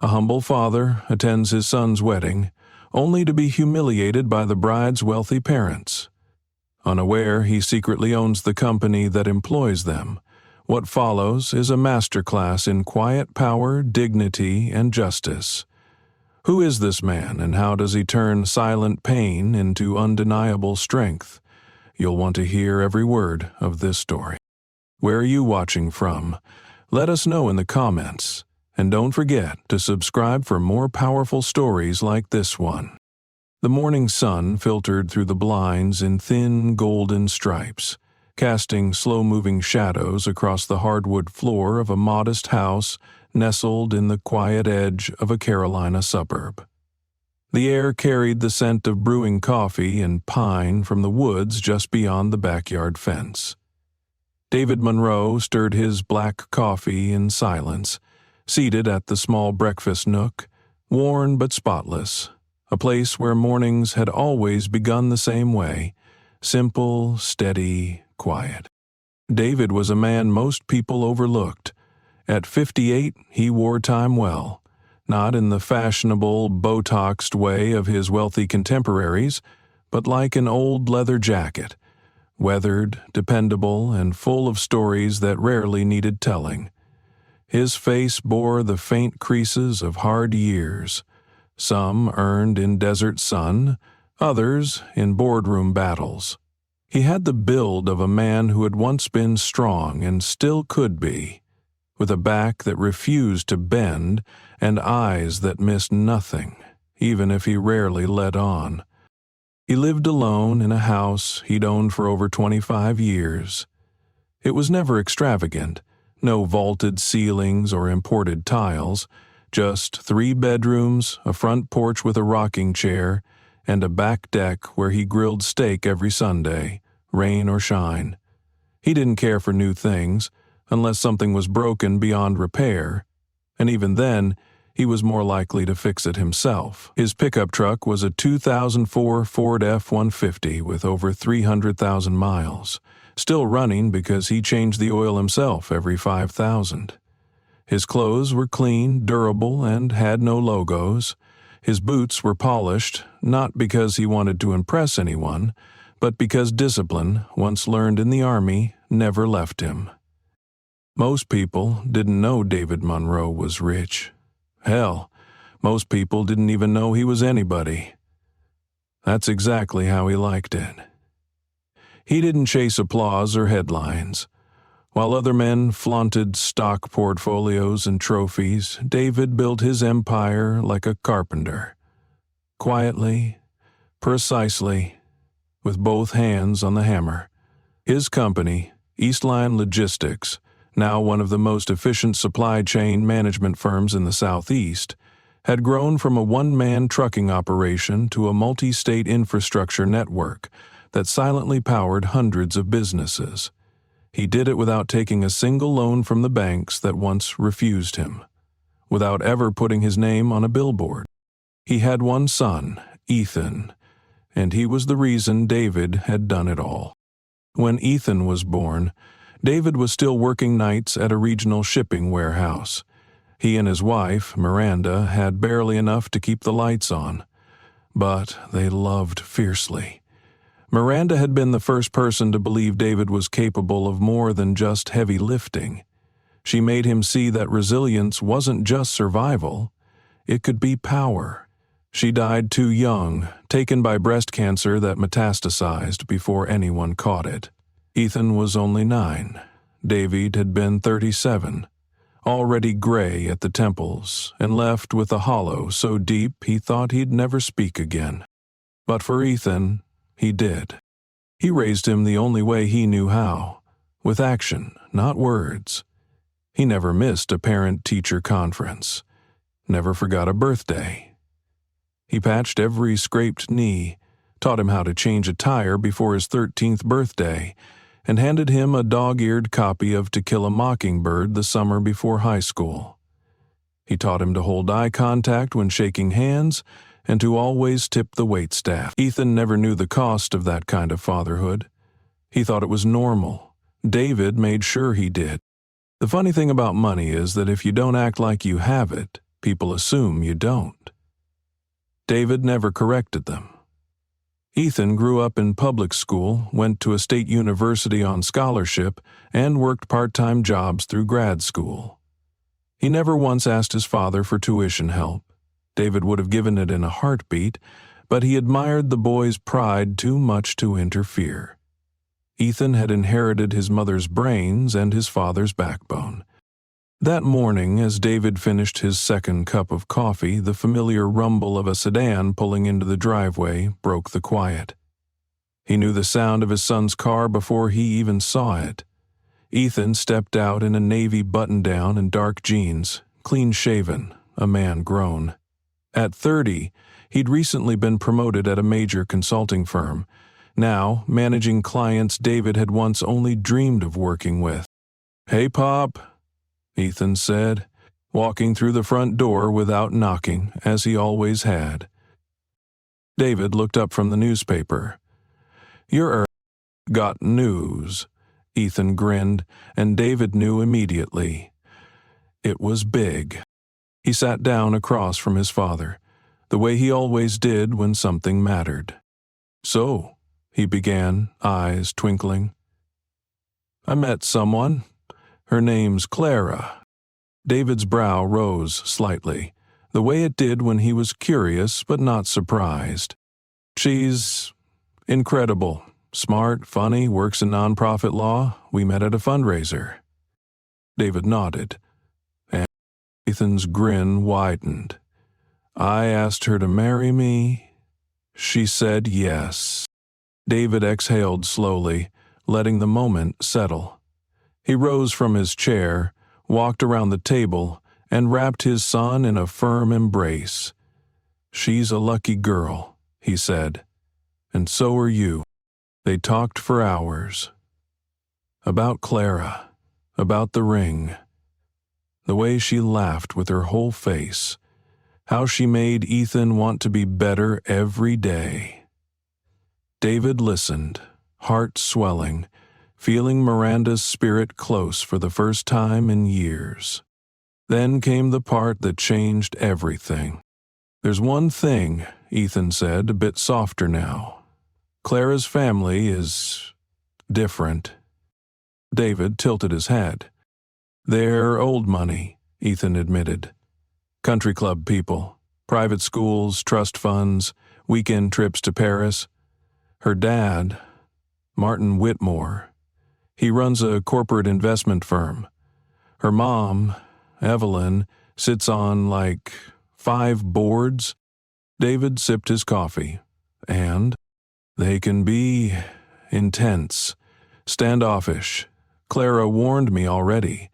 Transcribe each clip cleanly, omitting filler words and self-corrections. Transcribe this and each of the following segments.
A humble father attends his son's wedding, only to be humiliated by the bride's wealthy parents. Unaware he secretly owns the company that employs them, what follows is a masterclass in quiet power, dignity, and justice. Who is this man, and how does he turn silent pain into undeniable strength? You'll want to hear every word of this story. Where are you watching from? Let us know in the comments. And don't forget to subscribe for more powerful stories like this one. The morning sun filtered through the blinds in thin golden stripes, casting slow-moving shadows across the hardwood floor of a modest house nestled in the quiet edge of a Carolina suburb. The air carried the scent of brewing coffee and pine from the woods just beyond the backyard fence. David Monroe stirred his black coffee in silence, seated at the small breakfast nook, worn but spotless, a place where mornings had always begun the same way, simple, steady, quiet. David was a man most people overlooked. At 58, he wore time well, not in the fashionable, Botoxed way of his wealthy contemporaries, but like an old leather jacket, weathered, dependable, and full of stories that rarely needed telling. His face bore the faint creases of hard years, some earned in desert sun, others in boardroom battles. He had the build of a man who had once been strong and still could be, with a back that refused to bend and eyes that missed nothing, even if he rarely let on. He lived alone in a house he'd owned for over 25 years. It was never extravagant, no vaulted ceilings or imported tiles, just 3 bedrooms, a front porch with a rocking chair, and a back deck where he grilled steak every Sunday, rain or shine. He didn't care for new things, unless something was broken beyond repair, and even then, he was more likely to fix it himself. His pickup truck was a 2004 Ford F-150 with over 300,000 miles, still running because he changed the oil himself every 5,000. His clothes were clean, durable, and had no logos. His boots were polished, not because he wanted to impress anyone, but because discipline, once learned in the Army, never left him. Most people didn't know David Monroe was rich. Hell, most people didn't even know he was anybody. That's exactly how he liked it. He didn't chase applause or headlines. While other men flaunted stock portfolios and trophies, David built his empire like a carpenter. Quietly, precisely, with both hands on the hammer. His company, Eastline Logistics, now one of the most efficient supply chain management firms in the Southeast, had grown from a one-man trucking operation to a multi-state infrastructure network that silently powered hundreds of businesses. He did it without taking a single loan from the banks that once refused him, without ever putting his name on a billboard. He had one son, Ethan, and he was the reason David had done it all. When Ethan was born, David was still working nights at a regional shipping warehouse. He and his wife, Miranda, had barely enough to keep the lights on, but they loved fiercely. Miranda had been the first person to believe David was capable of more than just heavy lifting. She made him see that resilience wasn't just survival, it could be power. She died too young, taken by breast cancer that metastasized before anyone caught it. Ethan was only 9. David had been 37, already gray at the temples, and left with a hollow so deep he thought he'd never speak again. But for Ethan, he did. He raised him the only way he knew how, with action, not words. He never missed a parent-teacher conference, never forgot a birthday. He patched every scraped knee, taught him how to change a tire before his 13th birthday, and handed him a dog-eared copy of To Kill a Mockingbird the summer before high school. He taught him to hold eye contact when shaking hands and to always tip the waitstaff. Ethan never knew the cost of that kind of fatherhood. He thought it was normal. David made sure he did. The funny thing about money is that if you don't act like you have it, People assume you don't. David never corrected them. Ethan grew up in public school, went to a state university on scholarship, and worked part-time jobs through grad school. He never once asked his father for tuition help. David would have given it in a heartbeat, but he admired the boy's pride too much to interfere. Ethan had inherited his mother's brains and his father's backbone. That morning, as David finished his second cup of coffee, the familiar rumble of a sedan pulling into the driveway broke the quiet. He knew the sound of his son's car before he even saw it. Ethan stepped out in a navy button-down and dark jeans, clean-shaven, a man grown. At 30, he'd recently been promoted at a major consulting firm, now managing clients David had once only dreamed of working with. "Hey, Pop," Ethan said, walking through the front door without knocking, as he always had. David looked up from the newspaper. "You're got news," Ethan grinned, and David knew immediately. It was big. He sat down across from his father, the way he always did when something mattered. "So," he began, eyes twinkling. "I met someone. Her name's Clara." David's brow rose slightly, the way it did when he was curious but not surprised. "She's incredible. Smart, funny, works in nonprofit law. We met at a fundraiser." David nodded, and Ethan's grin widened. "I asked her to marry me. She said yes." David exhaled slowly, letting the moment settle. He rose from his chair, walked around the table, and wrapped his son in a firm embrace. "She's a lucky girl," he said, "and so are you." They talked for hours. About Clara, about the ring, the way she laughed with her whole face, how she made Ethan want to be better every day. David listened, heart swelling, feeling Miranda's spirit close for the first time in years. Then came the part that changed everything. "There's one thing," Ethan said, a bit softer now. "Clara's family is different." David tilted his head. "They're old money," Ethan admitted. "Country club people, private schools, trust funds, weekend trips to Paris. Her dad, Martin Whitmore, he runs a corporate investment firm. Her mom, Evelyn, sits on, 5 boards." David sipped his coffee. "And they can be intense, standoffish. Clara warned me already.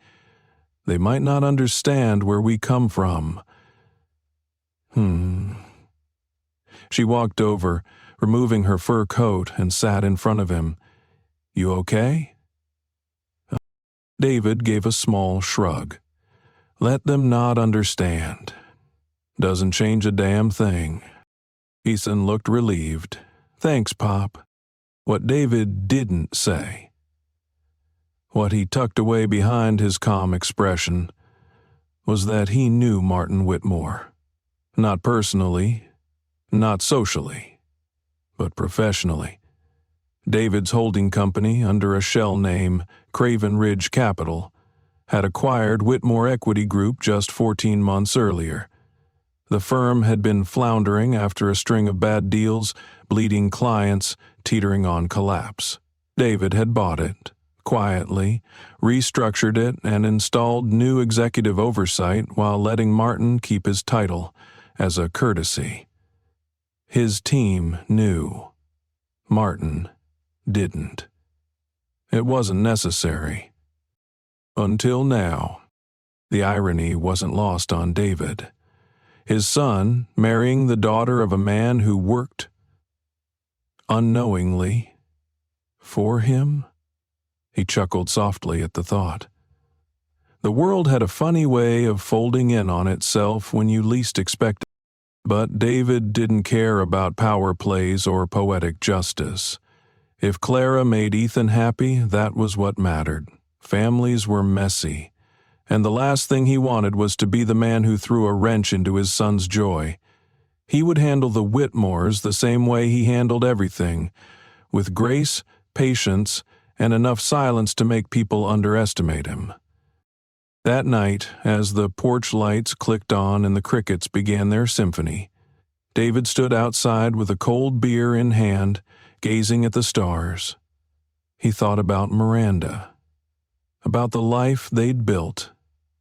They might not understand where we come from." She walked over, removing her fur coat, and sat in front of him. "You okay?" David gave a small shrug. "Let them not understand. Doesn't change a damn thing." Ethan looked relieved. "Thanks, Pop." What David didn't say, what he tucked away behind his calm expression, was that he knew Martin Whitmore. Not personally, not socially, but professionally. David's holding company, under a shell name, Craven Ridge Capital, had acquired Whitmore Equity Group just 14 months earlier. The firm had been floundering after a string of bad deals, bleeding clients, teetering on collapse. David had bought it, quietly, restructured it, and installed new executive oversight while letting Martin keep his title, as a courtesy. His team knew. Martin didn't. It wasn't necessary. Until now. The irony wasn't lost on David. His son marrying the daughter of a man who worked unknowingly for him? He chuckled softly at the thought. The world had a funny way of folding in on itself when you least expect it. But David didn't care about power plays or poetic justice. If Clara made Ethan happy, that was what mattered. Families were messy, and the last thing he wanted was to be the man who threw a wrench into his son's joy. He would handle the Whitmores the same way he handled everything, with grace, patience, and enough silence to make people underestimate him. That night, as the porch lights clicked on and the crickets began their symphony, David stood outside with a cold beer in hand, gazing at the stars. He thought about Miranda, about the life they'd built,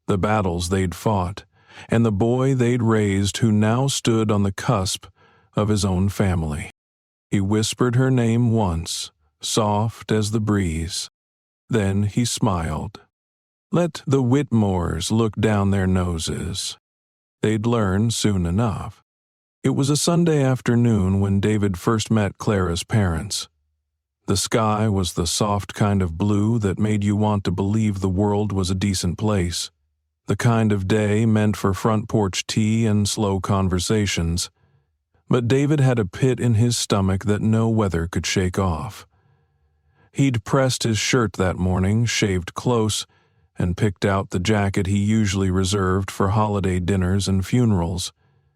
the battles they'd fought, and the boy they'd raised who now stood on the cusp of his own family. He whispered her name once, soft as the breeze. Then he smiled. Let the Whitmores look down their noses. They'd learn soon enough. It was a Sunday afternoon when David first met Clara's parents. The sky was the soft kind of blue that made you want to believe the world was a decent place, the kind of day meant for front porch tea and slow conversations. But David had a pit in his stomach that no weather could shake off. He'd pressed his shirt that morning, shaved close, and picked out the jacket he usually reserved for holiday dinners and funerals.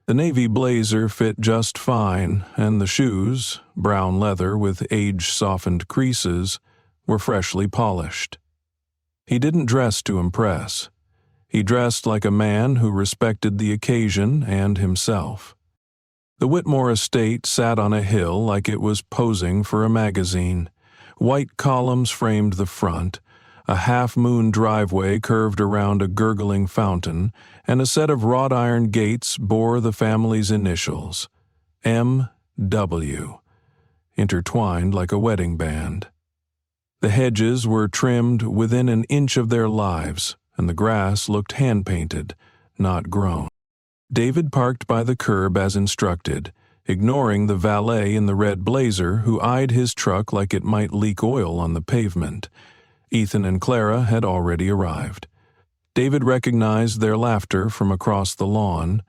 The navy blazer fit just fine, and the shoes, brown leather with age-softened creases, were freshly polished. He didn't dress to impress. He dressed like a man who respected the occasion and himself. The Whitmore estate sat on a hill like it was posing for a magazine. White columns framed the front, a half-moon driveway curved around a gurgling fountain, and a set of wrought-iron gates bore the family's initials, M.W., intertwined like a wedding band. The hedges were trimmed within an inch of their lives, and the grass looked hand-painted, not grown. David parked by the curb as instructed, ignoring the valet in the red blazer who eyed his truck like it might leak oil on the pavement. Ethan and Clara had already arrived. David recognized their laughter from across the lawn.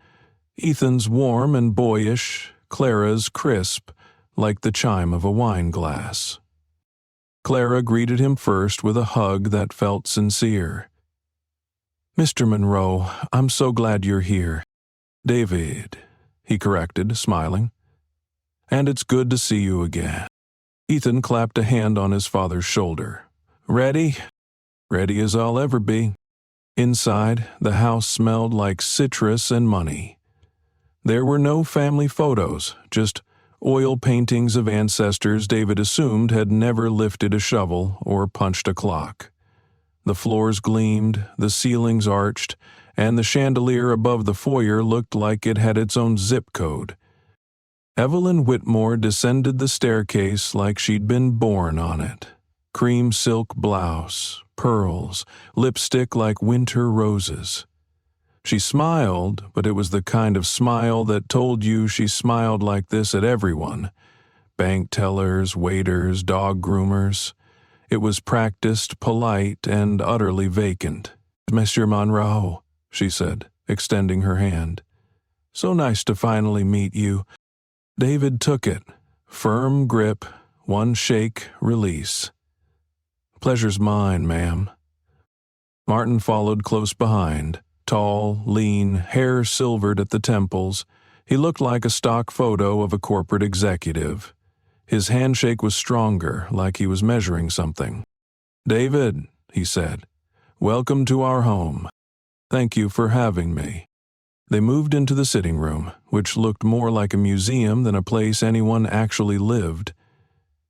Ethan's warm and boyish, Clara's crisp, like the chime of a wine glass. Clara greeted him first with a hug that felt sincere. "Mr. Monroe, I'm so glad you're here." "David," he corrected, smiling. "And it's good to see you again." Ethan clapped a hand on his father's shoulder. "Ready?" "Ready as I'll ever be." Inside, the house smelled like citrus and money. There were no family photos, just oil paintings of ancestors David assumed had never lifted a shovel or punched a clock. The floors gleamed, the ceilings arched, and the chandelier above the foyer looked like it had its own zip code. Evelyn Whitmore descended the staircase like she'd been born on it. Cream silk blouse, pearls, lipstick like winter roses. She smiled, but it was the kind of smile that told you she smiled like this at everyone. Bank tellers, waiters, dog groomers. It was practiced, polite, and utterly vacant. "Monsieur Monroe," she said, extending her hand. "So nice to finally meet you." David took it. Firm grip, one shake, release. "Pleasure's mine, ma'am." Martin followed close behind. Tall, lean, hair silvered at the temples. He looked like a stock photo of a corporate executive. His handshake was stronger, like he was measuring something. "David," he said, "welcome to our home. Thank you for having me." They moved into the sitting room, which looked more like a museum than a place anyone actually lived.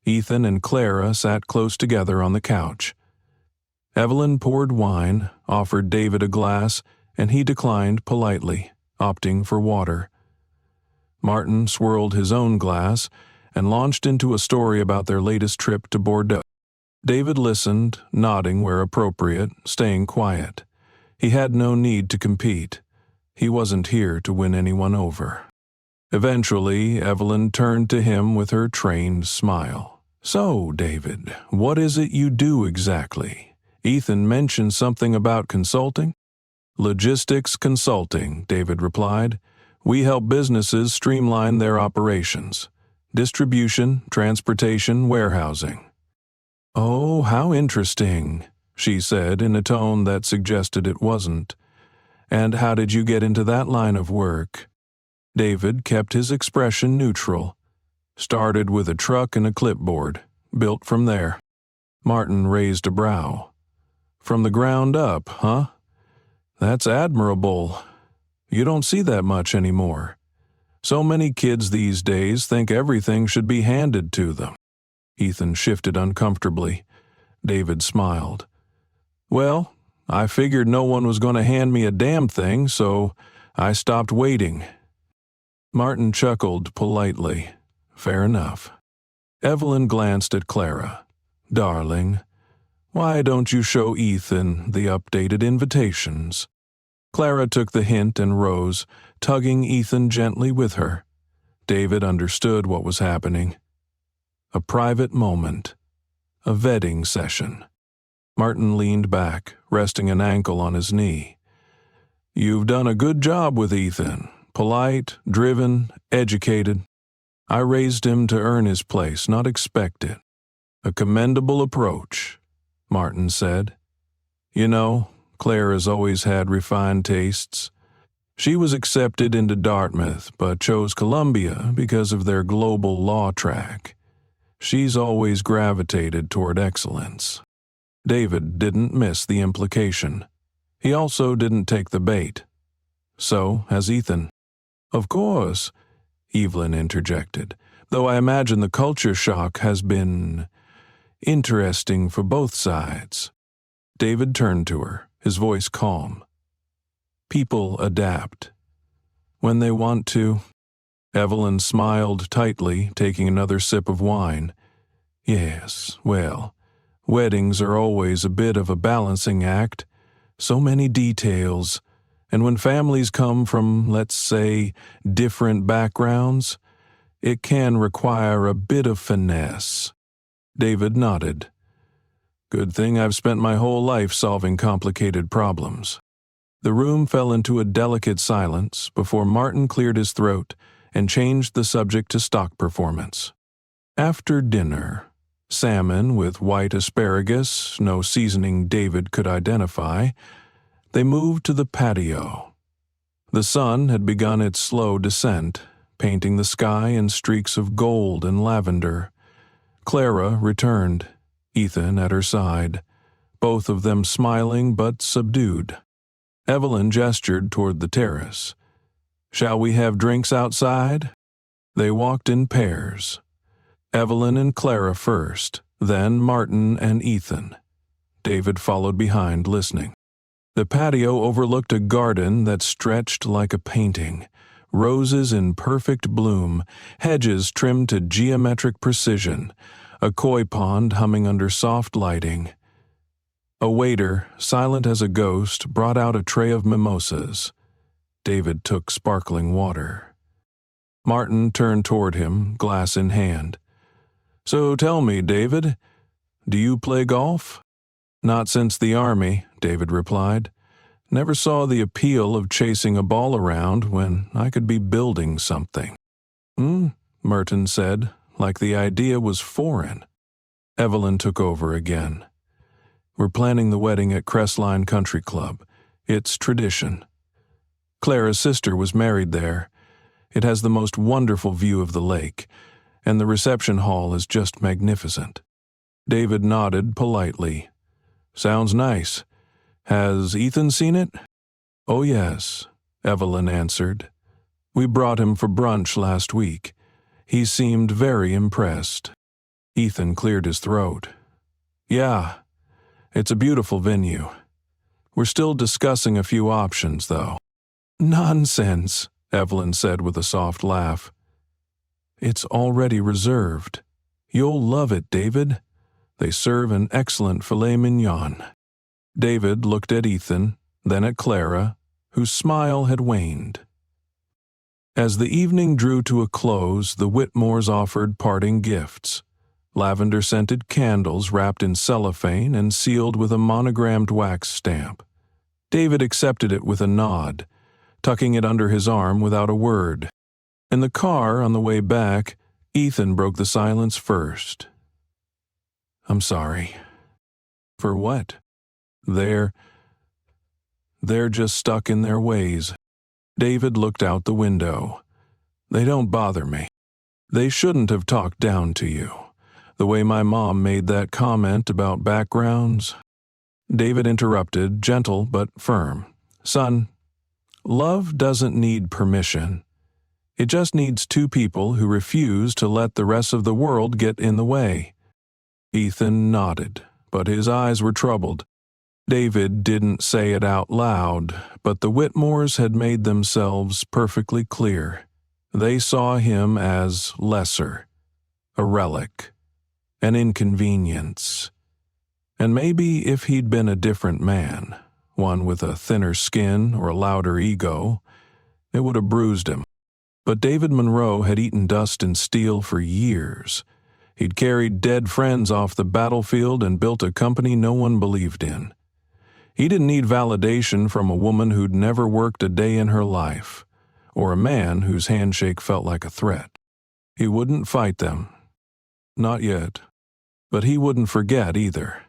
Ethan and Clara sat close together on the couch. Evelyn poured wine, offered David a glass, and he declined politely, opting for water. Martin swirled his own glass and launched into a story about their latest trip to Bordeaux. David listened, nodding where appropriate, staying quiet. He had no need to compete. He wasn't here to win anyone over. Eventually, Evelyn turned to him with her trained smile. "So, David, what is it you do exactly? Ethan mentioned something about consulting?" "Logistics consulting," David replied. "We help businesses streamline their operations. Distribution, transportation, warehousing." "Oh, how interesting," she said in a tone that suggested it wasn't. And how did you get into that line of work? David kept his expression neutral. Started with a truck and a clipboard. Built from there. Martin raised a brow. From the ground up, huh? That's admirable. You don't see that much anymore. So many kids these days think everything should be handed to them. Ethan shifted uncomfortably. David smiled. Well, I figured no one was going to hand me a damn thing, so I stopped waiting. Martin chuckled politely. Fair enough. Evelyn glanced at Clara. Darling, why don't you show Ethan the updated invitations? Clara took the hint and rose, tugging Ethan gently with her. David understood what was happening. A private moment. A vetting session. Martin leaned back, resting an ankle on his knee. You've done a good job with Ethan. Polite, driven, educated. I raised him to earn his place, not expect it. A commendable approach, Martin said. You know, Claire has always had refined tastes. She was accepted into Dartmouth, but chose Columbia because of their global law track. She's always gravitated toward excellence. David didn't miss the implication. He also didn't take the bait. So has Ethan. Of course, Evelyn interjected, though I imagine the culture shock has been interesting for both sides. David turned to her, his voice calm. People adapt. When they want to. Evelyn smiled tightly, taking another sip of wine. Yes, well, weddings are always a bit of a balancing act. So many details. And when families come from, let's say, different backgrounds, it can require a bit of finesse. David nodded. Good thing I've spent my whole life solving complicated problems. The room fell into a delicate silence before Martin cleared his throat and changed the subject to stock performance. After dinner, salmon with white asparagus, no seasoning David could identify, they moved to the patio. The sun had begun its slow descent, painting the sky in streaks of gold and lavender. Clara returned, Ethan at her side, both of them smiling but subdued. Evelyn gestured toward the terrace. Shall we have drinks outside? They walked in pairs. Evelyn and Clara first, then Martin and Ethan. David followed behind, listening. The patio overlooked a garden that stretched like a painting, roses in perfect bloom, hedges trimmed to geometric precision, a koi pond humming under soft lighting. A waiter, silent as a ghost, brought out a tray of mimosas. David took sparkling water. Martin turned toward him, glass in hand. So tell me, David, do you play golf? Not since the army, David replied. Never saw the appeal of chasing a ball around when I could be building something. Merton said, like the idea was foreign. Evelyn took over again. We're planning the wedding at Crestline Country Club. It's tradition. Clara's sister was married there. It has the most wonderful view of the lake, and the reception hall is just magnificent. David nodded politely. Sounds nice. Has Ethan seen it? Oh, yes, Evelyn answered. We brought him for brunch last week. He seemed very impressed. Ethan cleared his throat. Yeah, it's a beautiful venue. We're still discussing a few options, though. Nonsense, Evelyn said with a soft laugh. It's already reserved. You'll love it, David. They serve an excellent filet mignon. David looked at Ethan, then at Clara, whose smile had waned. As the evening drew to a close, the Whitmores offered parting gifts. Lavender-scented candles wrapped in cellophane and sealed with a monogrammed wax stamp. David accepted it with a nod, tucking it under his arm without a word. In the car on the way back, Ethan broke the silence first. I'm sorry. For what? They're just stuck in their ways. David looked out the window. They don't bother me. They shouldn't have talked down to you. The way my mom made that comment about backgrounds. David interrupted, gentle but firm. Son, love doesn't need permission. It just needs two people who refuse to let the rest of the world get in the way. Ethan nodded, but his eyes were troubled. David didn't say it out loud, but the Whitmores had made themselves perfectly clear. They saw him as lesser, a relic, an inconvenience. And maybe if he'd been a different man, one with a thinner skin or a louder ego, it would have bruised him. But David Monroe had eaten dust and steel for years. He'd carried dead friends off the battlefield and built a company no one believed in. He didn't need validation from a woman who'd never worked a day in her life, or a man whose handshake felt like a threat. He wouldn't fight them. Not yet. But he wouldn't forget either.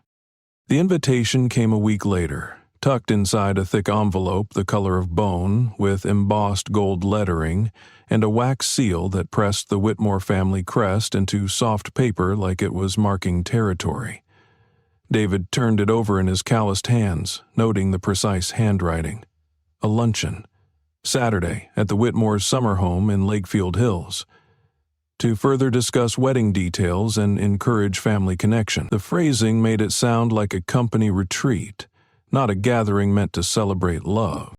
The invitation came a week later, tucked inside a thick envelope the color of bone, with embossed gold lettering, and a wax seal that pressed the Whitmore family crest into soft paper like it was marking territory. David turned it over in his calloused hands, noting the precise handwriting. A luncheon. Saturday, at the Whitmores' summer home in Lakefield Hills. To further discuss wedding details and encourage family connection. The phrasing made it sound like a company retreat, not a gathering meant to celebrate love.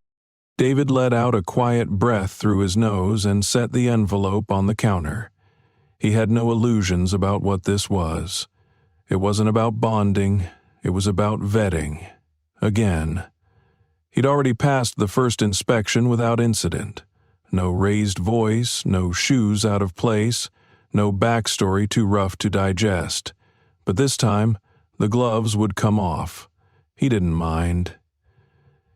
David let out a quiet breath through his nose and set the envelope on the counter. He had no illusions about what this was. It wasn't about bonding, it was about vetting. Again. He'd already passed the first inspection without incident. No raised voice, no shoes out of place, no backstory too rough to digest. But this time, the gloves would come off. He didn't mind.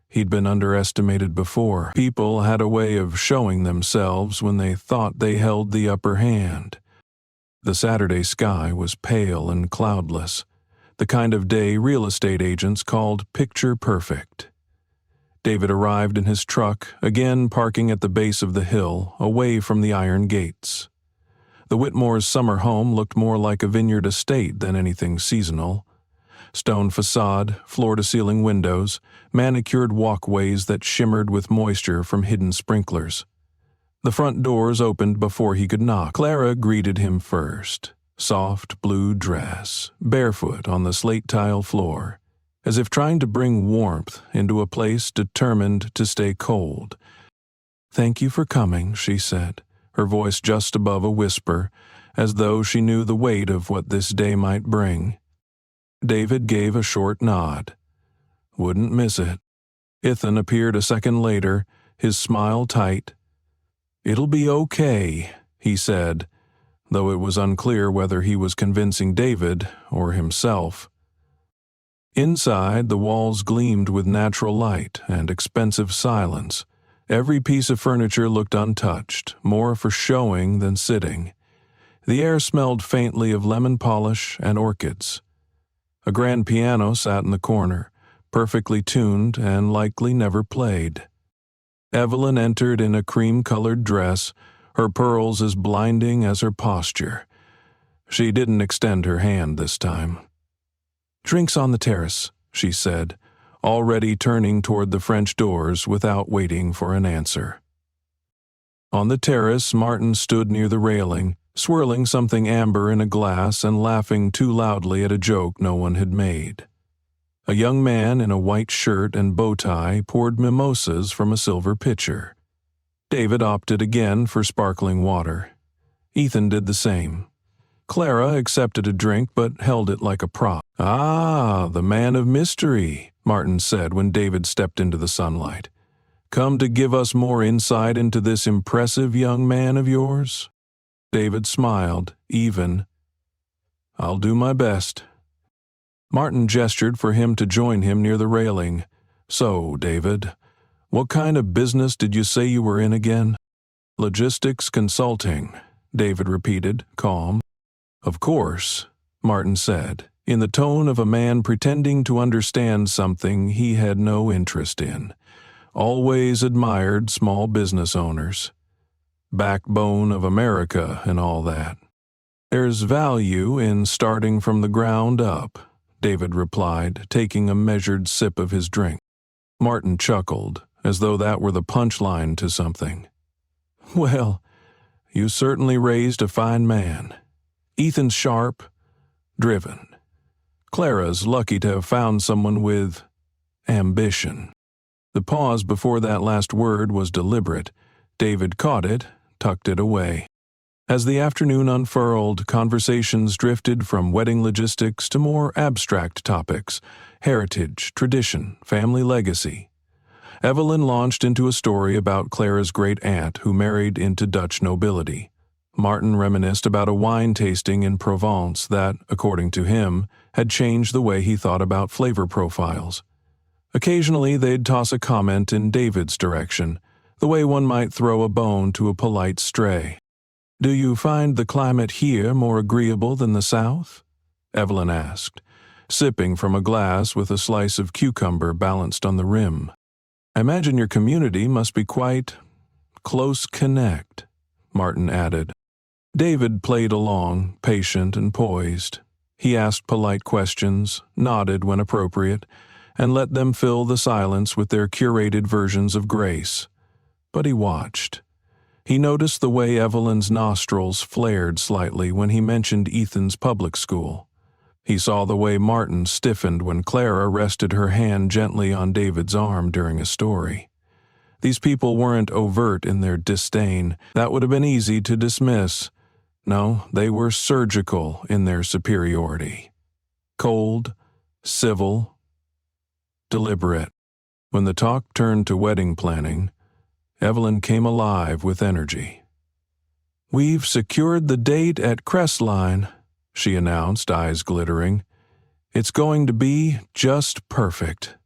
He'd been underestimated before. People had a way of showing themselves when they thought they held the upper hand. The Saturday sky was pale and cloudless, the kind of day real estate agents called picture perfect. David arrived in his truck, again parking at the base of the hill, away from the iron gates. The Whitmores' summer home looked more like a vineyard estate than anything seasonal. Stone facade, floor-to-ceiling windows, manicured walkways that shimmered with moisture from hidden sprinklers. The front doors opened before he could knock. Clara greeted him first. Soft blue dress, barefoot on the slate tile floor, as if trying to bring warmth into a place determined to stay cold. "Thank you for coming," she said, her voice just above a whisper, as though she knew the weight of what this day might bring. David gave a short nod. Wouldn't miss it. Ethan appeared a second later, his smile tight. "It'll be okay," he said, though it was unclear whether he was convincing David or himself. Inside, the walls gleamed with natural light and expensive silence. Every piece of furniture looked untouched, more for showing than sitting. The air smelled faintly of lemon polish and orchids. A grand piano sat in the corner, perfectly tuned and likely never played. Evelyn entered in a cream-colored dress, her pearls as blinding as her posture. She didn't extend her hand this time. "Drinks on the terrace," she said, already turning toward the French doors without waiting for an answer. On the terrace, Martin stood near the railing, swirling something amber in a glass and laughing too loudly at a joke no one had made. A young man in a white shirt and bow tie poured mimosas from a silver pitcher. David opted again for sparkling water. Ethan did the same. Clara accepted a drink but held it like a prop. "Ah, the man of mystery," Martin said when David stepped into the sunlight. "Come to give us more insight into this impressive young man of yours?" David smiled, even. "I'll do my best." Martin gestured for him to join him near the railing. "So, David, what kind of business did you say you were in again?" "Logistics consulting," David repeated, calm. "Of course," Martin said, in the tone of a man pretending to understand something he had no interest in. Always admired small business owners. Backbone of America and all that. There's value in starting from the ground up, David replied, taking a measured sip of his drink. Martin chuckled, as though that were the punchline to something. Well, you certainly raised a fine man. Ethan's sharp, driven. Clara's lucky to have found someone with ambition. The pause before that last word was deliberate. David caught it, tucked it away. As the afternoon unfurled, conversations drifted from wedding logistics to more abstract topics: heritage, tradition, family legacy. Evelyn launched into a story about Clara's great-aunt who married into Dutch nobility. Martin reminisced about a wine tasting in Provence that, according to him, had changed the way he thought about flavor profiles. Occasionally they'd toss a comment in David's direction, the way one might throw a bone to a polite stray. "Do you find the climate here more agreeable than the South?" Evelyn asked, sipping from a glass with a slice of cucumber balanced on the rim. "I imagine your community must be quite close connect," Martin added. David played along, patient and poised. He asked polite questions, nodded when appropriate, and let them fill the silence with their curated versions of grace. But he watched. He noticed the way Evelyn's nostrils flared slightly when he mentioned Ethan's public school. He saw the way Martin stiffened when Clara rested her hand gently on David's arm during a story. These people weren't overt in their disdain. That would have been easy to dismiss. No, they were surgical in their superiority. Cold, civil, deliberate. When the talk turned to wedding planning, Evelyn came alive with energy. "We've secured the date at Crestline," she announced, eyes glittering. "It's going to be just perfect.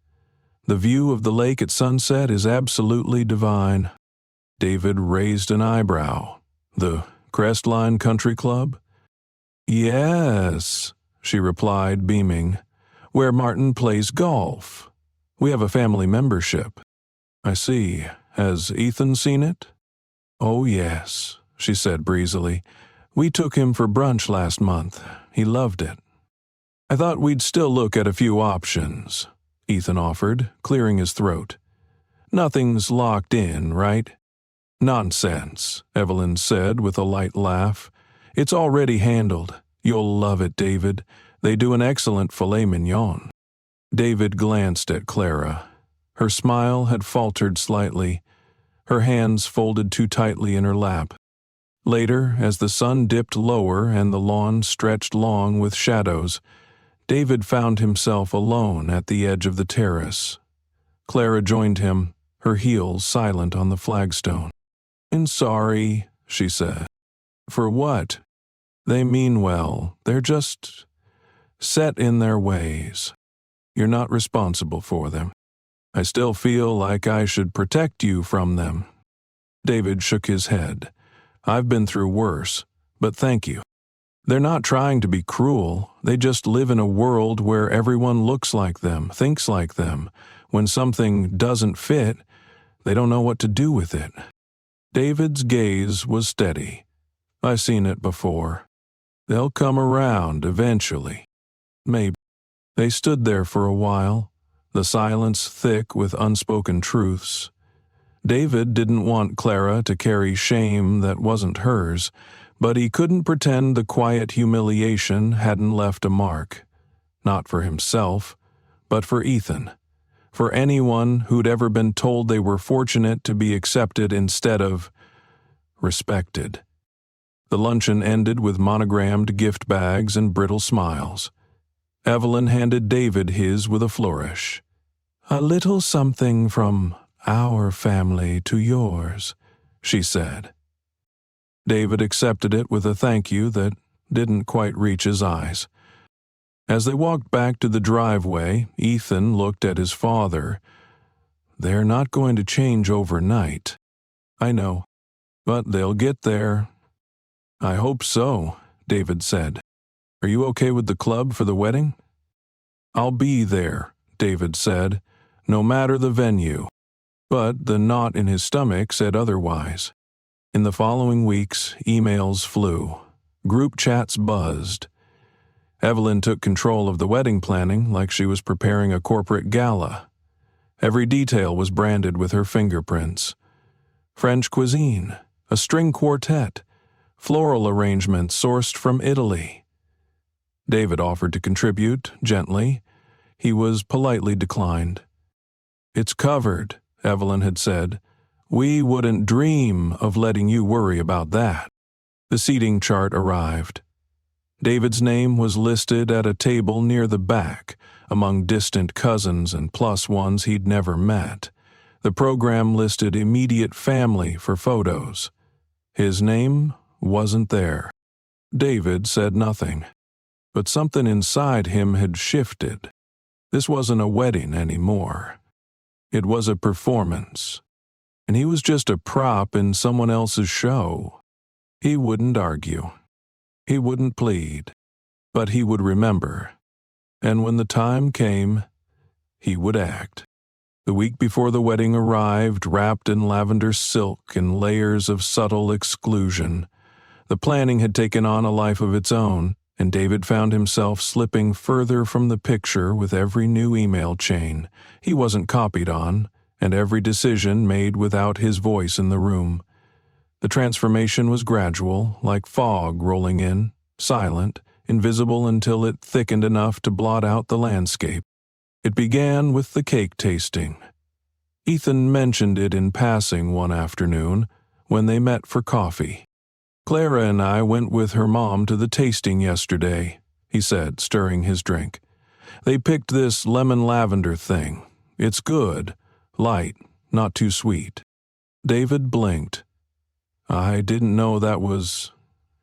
The view of the lake at sunset is absolutely divine." David raised an eyebrow. "The Crestline Country Club?" "Yes," she replied, beaming. "Where Martin plays golf. We have a family membership." "I see. Has Ethan seen it?" "Oh, yes," she said breezily. "We took him for brunch last month. He loved it." "I thought we'd still look at a few options," Ethan offered, clearing his throat. "Nothing's locked in, right?" "Nonsense," Evelyn said with a light laugh. "It's already handled. You'll love it, David. They do an excellent filet mignon." David glanced at Clara. Her smile had faltered slightly, her hands folded too tightly in her lap. Later, as the sun dipped lower and the lawn stretched long with shadows, David found himself alone at the edge of the terrace. Clara joined him, her heels silent on the flagstone. "I'm sorry," she said. "For what?" "They mean well. They're just set in their ways. You're not responsible for them. I still feel like I should protect you from them." David shook his head. "I've been through worse, but thank you. They're not trying to be cruel. They just live in a world where everyone looks like them, thinks like them. When something doesn't fit, they don't know what to do with it." David's gaze was steady. "I've seen it before. They'll come around eventually. Maybe." They stood there for a while, the silence thick with unspoken truths. David didn't want Clara to carry shame that wasn't hers, but he couldn't pretend the quiet humiliation hadn't left a mark. Not for himself, but for Ethan. For anyone who'd ever been told they were fortunate to be accepted instead of respected. The luncheon ended with monogrammed gift bags and brittle smiles. Evelyn handed David his with a flourish. "A little something from our family to yours," she said. David accepted it with a thank you that didn't quite reach his eyes. As they walked back to the driveway, Ethan looked at his father. "They're not going to change overnight." "I know, but they'll get there." "I hope so," David said. Are you okay with the club for the wedding? I'll be there, David said, no matter the venue. But the knot in his stomach said otherwise. In the following weeks, emails flew. Group chats buzzed. Evelyn took control of the wedding planning like she was preparing a corporate gala. Every detail was branded with her fingerprints. French cuisine, a string quartet, floral arrangements sourced from Italy. David offered to contribute, gently. He was politely declined. It's covered, Evelyn had said. We wouldn't dream of letting you worry about that. The seating chart arrived. David's name was listed at a table near the back, among distant cousins and plus ones he'd never met. The program listed immediate family for photos. His name wasn't there. David said nothing. But something inside him had shifted. This wasn't a wedding anymore. It was a performance. And he was just a prop in someone else's show. He wouldn't argue. He wouldn't plead. But he would remember. And when the time came, he would act. The week before the wedding arrived, wrapped in lavender silk and layers of subtle exclusion. The planning had taken on a life of its own, and David found himself slipping further from the picture with every new email chain he wasn't copied on, and every decision made without his voice in the room. The transformation was gradual, like fog rolling in, silent, invisible until it thickened enough to blot out the landscape. It began with the cake tasting. Ethan mentioned it in passing one afternoon when they met for coffee. Clara and I went with her mom to the tasting yesterday, he said, stirring his drink. They picked this lemon lavender thing. It's good, light, not too sweet. David blinked. I didn't know that was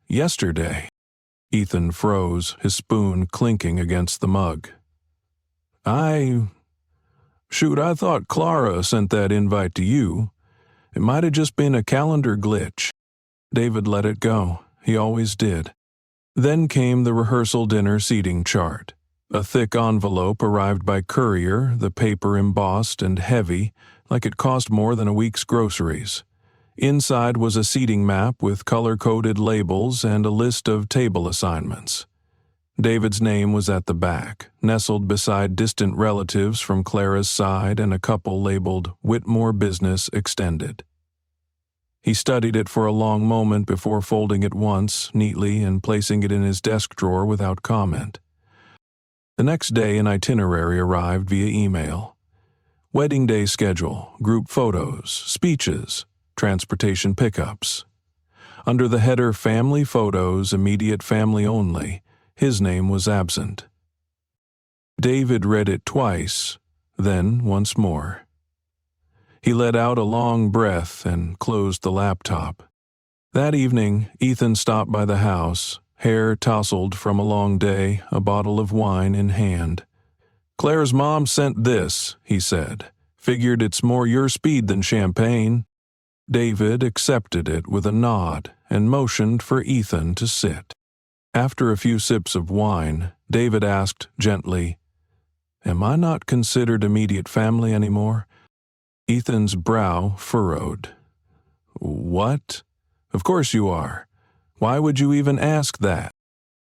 yesterday. Ethan froze, his spoon clinking against the mug. I thought Clara sent that invite to you. It might have just been a calendar glitch. David let it go. He always did. Then came the rehearsal dinner seating chart. A thick envelope arrived by courier, the paper embossed and heavy, like it cost more than a week's groceries. Inside was a seating map with color-coded labels and a list of table assignments. David's name was at the back, nestled beside distant relatives from Clara's side and a couple labeled Whitmore Business Extended. He studied it for a long moment before folding it once, neatly, and placing it in his desk drawer without comment. The next day an itinerary arrived via email. Wedding day schedule, group photos, speeches, transportation pickups. Under the header Family Photos, Immediate Family Only, his name was absent. David read it twice, then once more. He let out a long breath and closed the laptop. That evening, Ethan stopped by the house, hair tousled from a long day, a bottle of wine in hand. Claire's mom sent this, he said. Figured it's more your speed than champagne. David accepted it with a nod and motioned for Ethan to sit. After a few sips of wine, David asked gently, Am I not considered immediate family anymore? Ethan's brow furrowed. What? Of course you are. Why would you even ask that?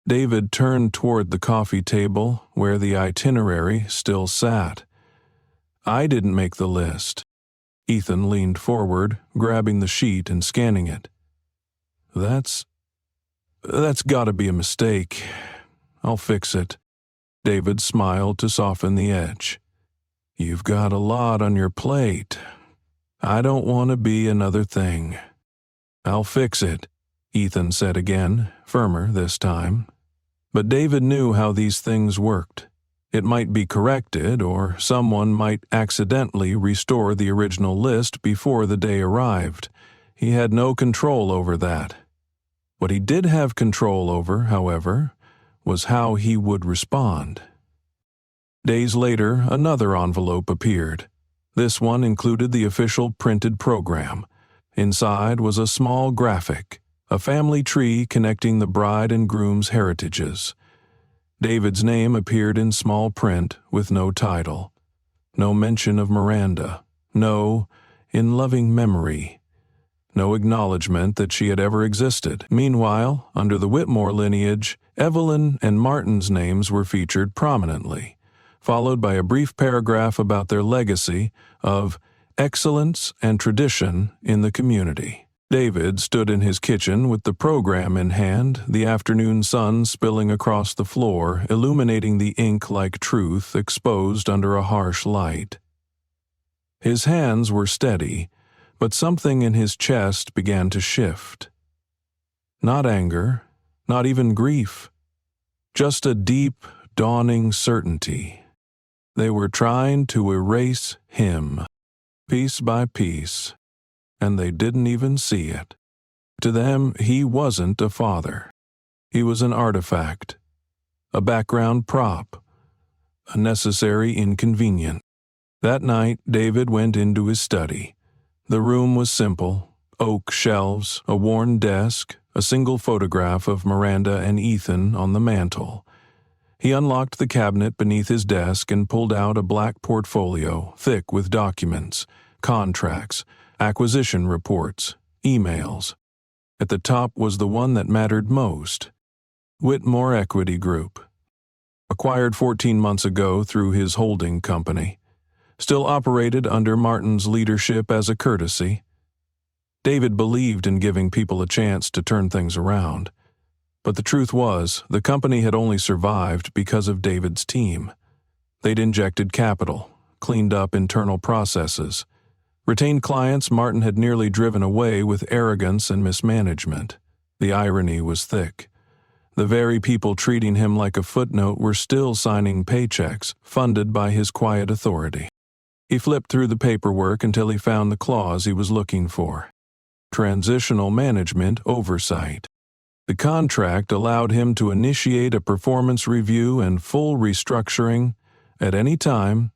David turned toward the coffee table where the itinerary still sat. I didn't make the list. Ethan leaned forward, grabbing the sheet and scanning it. That's gotta be a mistake. I'll fix it. David smiled to soften the edge. You've got a lot on your plate. I don't want to be another thing. I'll fix it, Ethan said again, firmer this time. But David knew how these things worked. It might be corrected, or someone might accidentally restore the original list before the day arrived. He had no control over that. What he did have control over, however, was how he would respond. Days later, another envelope appeared. This one included the official printed program. Inside was a small graphic, a family tree connecting the bride and groom's heritages. David's name appeared in small print with no title. No mention of Miranda. No, in loving memory. No acknowledgement that she had ever existed. Meanwhile, under the Whitmore lineage, Evelyn and Martin's names were featured prominently, followed by a brief paragraph about their legacy of excellence and tradition in the community. David stood in his kitchen with the program in hand, the afternoon sun spilling across the floor, illuminating the ink-like truth exposed under a harsh light. His hands were steady, but something in his chest began to shift. Not anger, not even grief, just a deep, dawning certainty. They were trying to erase him, piece by piece, and they didn't even see it. To them, he wasn't a father. He was an artifact, a background prop, a necessary inconvenience. That night, David went into his study. The room was simple: oak shelves, a worn desk, a single photograph of Miranda and Ethan on the mantel. He unlocked the cabinet beneath his desk and pulled out a black portfolio, thick with documents, contracts, acquisition reports, emails. At the top was the one that mattered most: Whitmore Equity Group. Acquired 14 months ago through his holding company. Still operated under Martin's leadership as a courtesy. David believed in giving people a chance to turn things around. But the truth was, the company had only survived because of David's team. They'd injected capital, cleaned up internal processes, retained clients Martin had nearly driven away with arrogance and mismanagement. The irony was thick. The very people treating him like a footnote were still signing paychecks funded by his quiet authority. He flipped through the paperwork until he found the clause he was looking for: transitional management oversight. The contract allowed him to initiate a performance review and full restructuring at any time.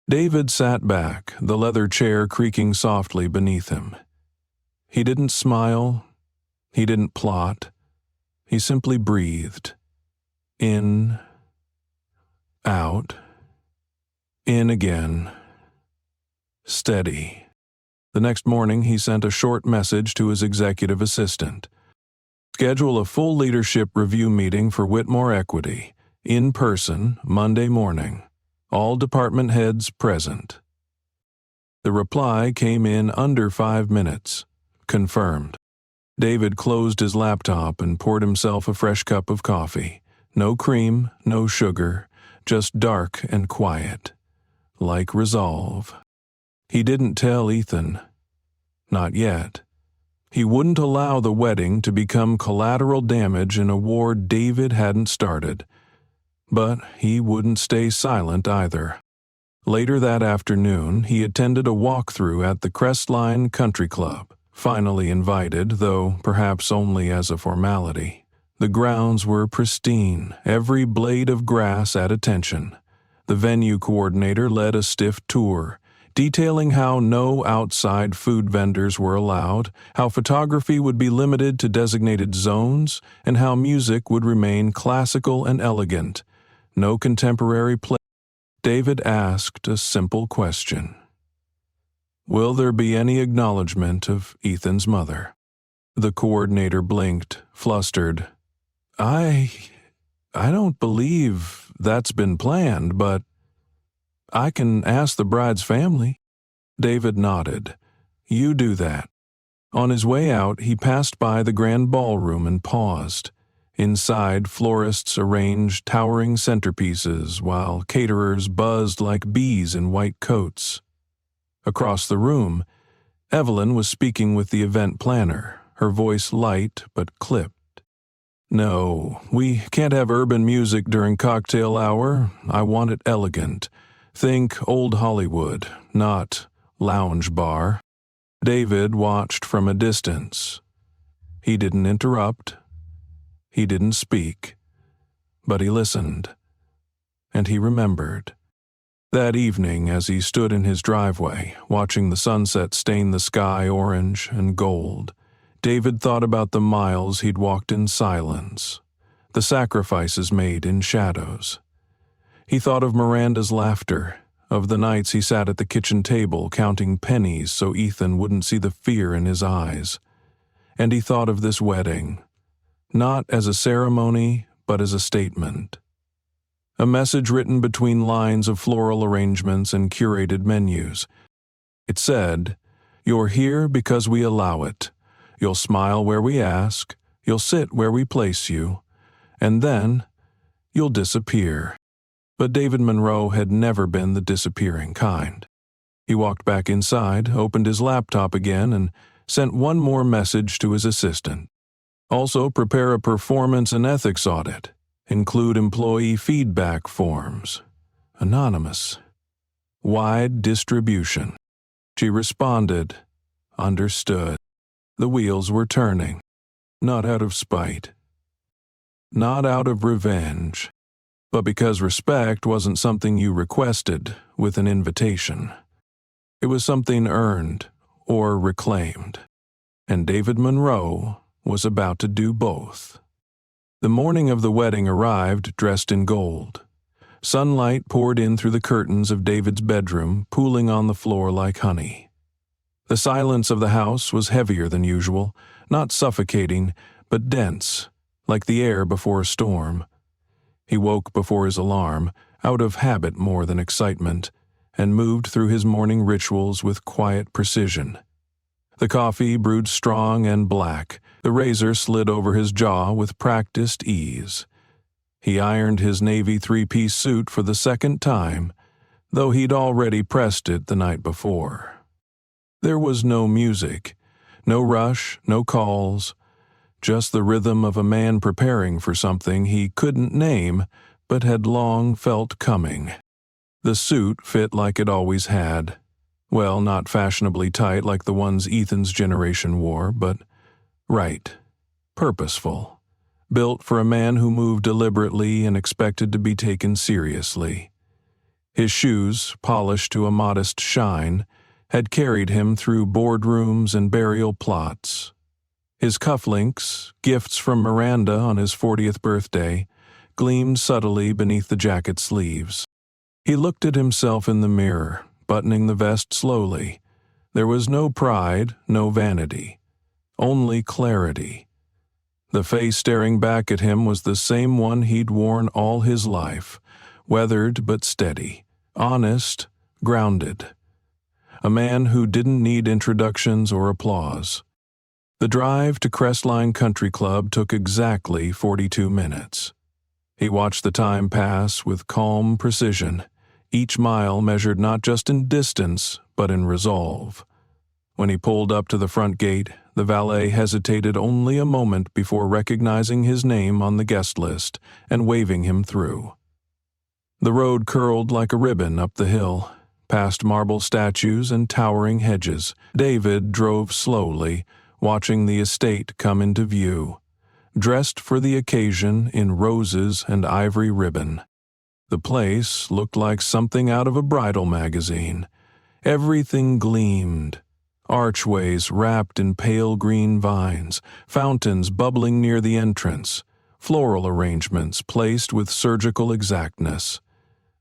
David sat back, the leather chair creaking softly beneath him. He didn't smile. He didn't plot. He simply breathed. In, out, in again. Steady. The next morning, he sent a short message to his executive assistant. Schedule a full leadership review meeting for Whitmore Equity, in person, Monday morning. All department heads present. The reply came in under 5 minutes. Confirmed. David closed his laptop and poured himself a fresh cup of coffee. No cream, no sugar, just dark and quiet. Like resolve. He didn't tell Ethan. Not yet. He wouldn't allow the wedding to become collateral damage in a war David hadn't started. But he wouldn't stay silent either. Later that afternoon, he attended a walkthrough at the Crestline Country Club, finally invited, though perhaps only as a formality. The grounds were pristine, every blade of grass at attention. The venue coordinator led a stiff tour, detailing how no outside food vendors were allowed, how photography would be limited to designated zones, and how music would remain classical and elegant. No contemporary play. David asked a simple question. Will there be any acknowledgement of Ethan's mother? The coordinator blinked, flustered. I don't believe that's been planned, but I can ask the bride's family. David nodded. You do that. On his way out, he passed by the grand ballroom and paused. Inside, florists arranged towering centerpieces, while caterers buzzed like bees in white coats. Across the room, Evelyn was speaking with the event planner, her voice light but clipped. No, we can't have urban music during cocktail hour. I want it elegant. Think old Hollywood, not lounge bar. David watched from a distance. He didn't interrupt. He didn't speak. But he listened. And he remembered. That evening, as he stood in his driveway, watching the sunset stain the sky orange and gold, David thought about the miles he'd walked in silence, the sacrifices made in shadows. He thought of Miranda's laughter, of the nights he sat at the kitchen table counting pennies so Ethan wouldn't see the fear in his eyes. And he thought of this wedding, not as a ceremony, but as a statement. A message written between lines of floral arrangements and curated menus. It said, "You're here because we allow it. You'll smile where we ask, you'll sit where we place you, and then you'll disappear." But David Monroe had never been the disappearing kind. He walked back inside, opened his laptop again, and sent one more message to his assistant. Also, prepare a performance and ethics audit. Include employee feedback forms. Anonymous. Wide distribution. She responded, understood. The wheels were turning. Not out of spite. Not out of revenge. But because respect wasn't something you requested with an invitation. It was something earned or reclaimed. And David Monroe was about to do both. The morning of the wedding arrived dressed in gold. Sunlight poured in through the curtains of David's bedroom, pooling on the floor like honey. The silence of the house was heavier than usual, not suffocating, but dense, like the air before a storm. He woke before his alarm, out of habit more than excitement, and moved through his morning rituals with quiet precision. The coffee brewed strong and black. The razor slid over his jaw with practiced ease. He ironed his navy three-piece suit for the second time, though he'd already pressed it the night before. There was no music, no rush, no calls, just the rhythm of a man preparing for something he couldn't name but had long felt coming. The suit fit like it always had. Well, not fashionably tight like the ones Ethan's generation wore, but right, purposeful, built for a man who moved deliberately and expected to be taken seriously. His shoes, polished to a modest shine, had carried him through boardrooms and burial plots. His cufflinks, gifts from Miranda on his 40th birthday, gleamed subtly beneath the jacket sleeves. He looked at himself in the mirror, buttoning the vest slowly. There was no pride, no vanity, only clarity. The face staring back at him was the same one he'd worn all his life, weathered but steady, honest, grounded. A man who didn't need introductions or applause. The drive to Crestline Country Club took exactly 42 minutes. He watched the time pass with calm precision, each mile measured not just in distance, but in resolve. When he pulled up to the front gate, the valet hesitated only a moment before recognizing his name on the guest list and waving him through. The road curled like a ribbon up the hill, past marble statues and towering hedges. David drove slowly, watching the estate come into view, dressed for the occasion in roses and ivory ribbon. The place looked like something out of a bridal magazine. Everything gleamed. Archways wrapped in pale green vines, fountains bubbling near the entrance, floral arrangements placed with surgical exactness.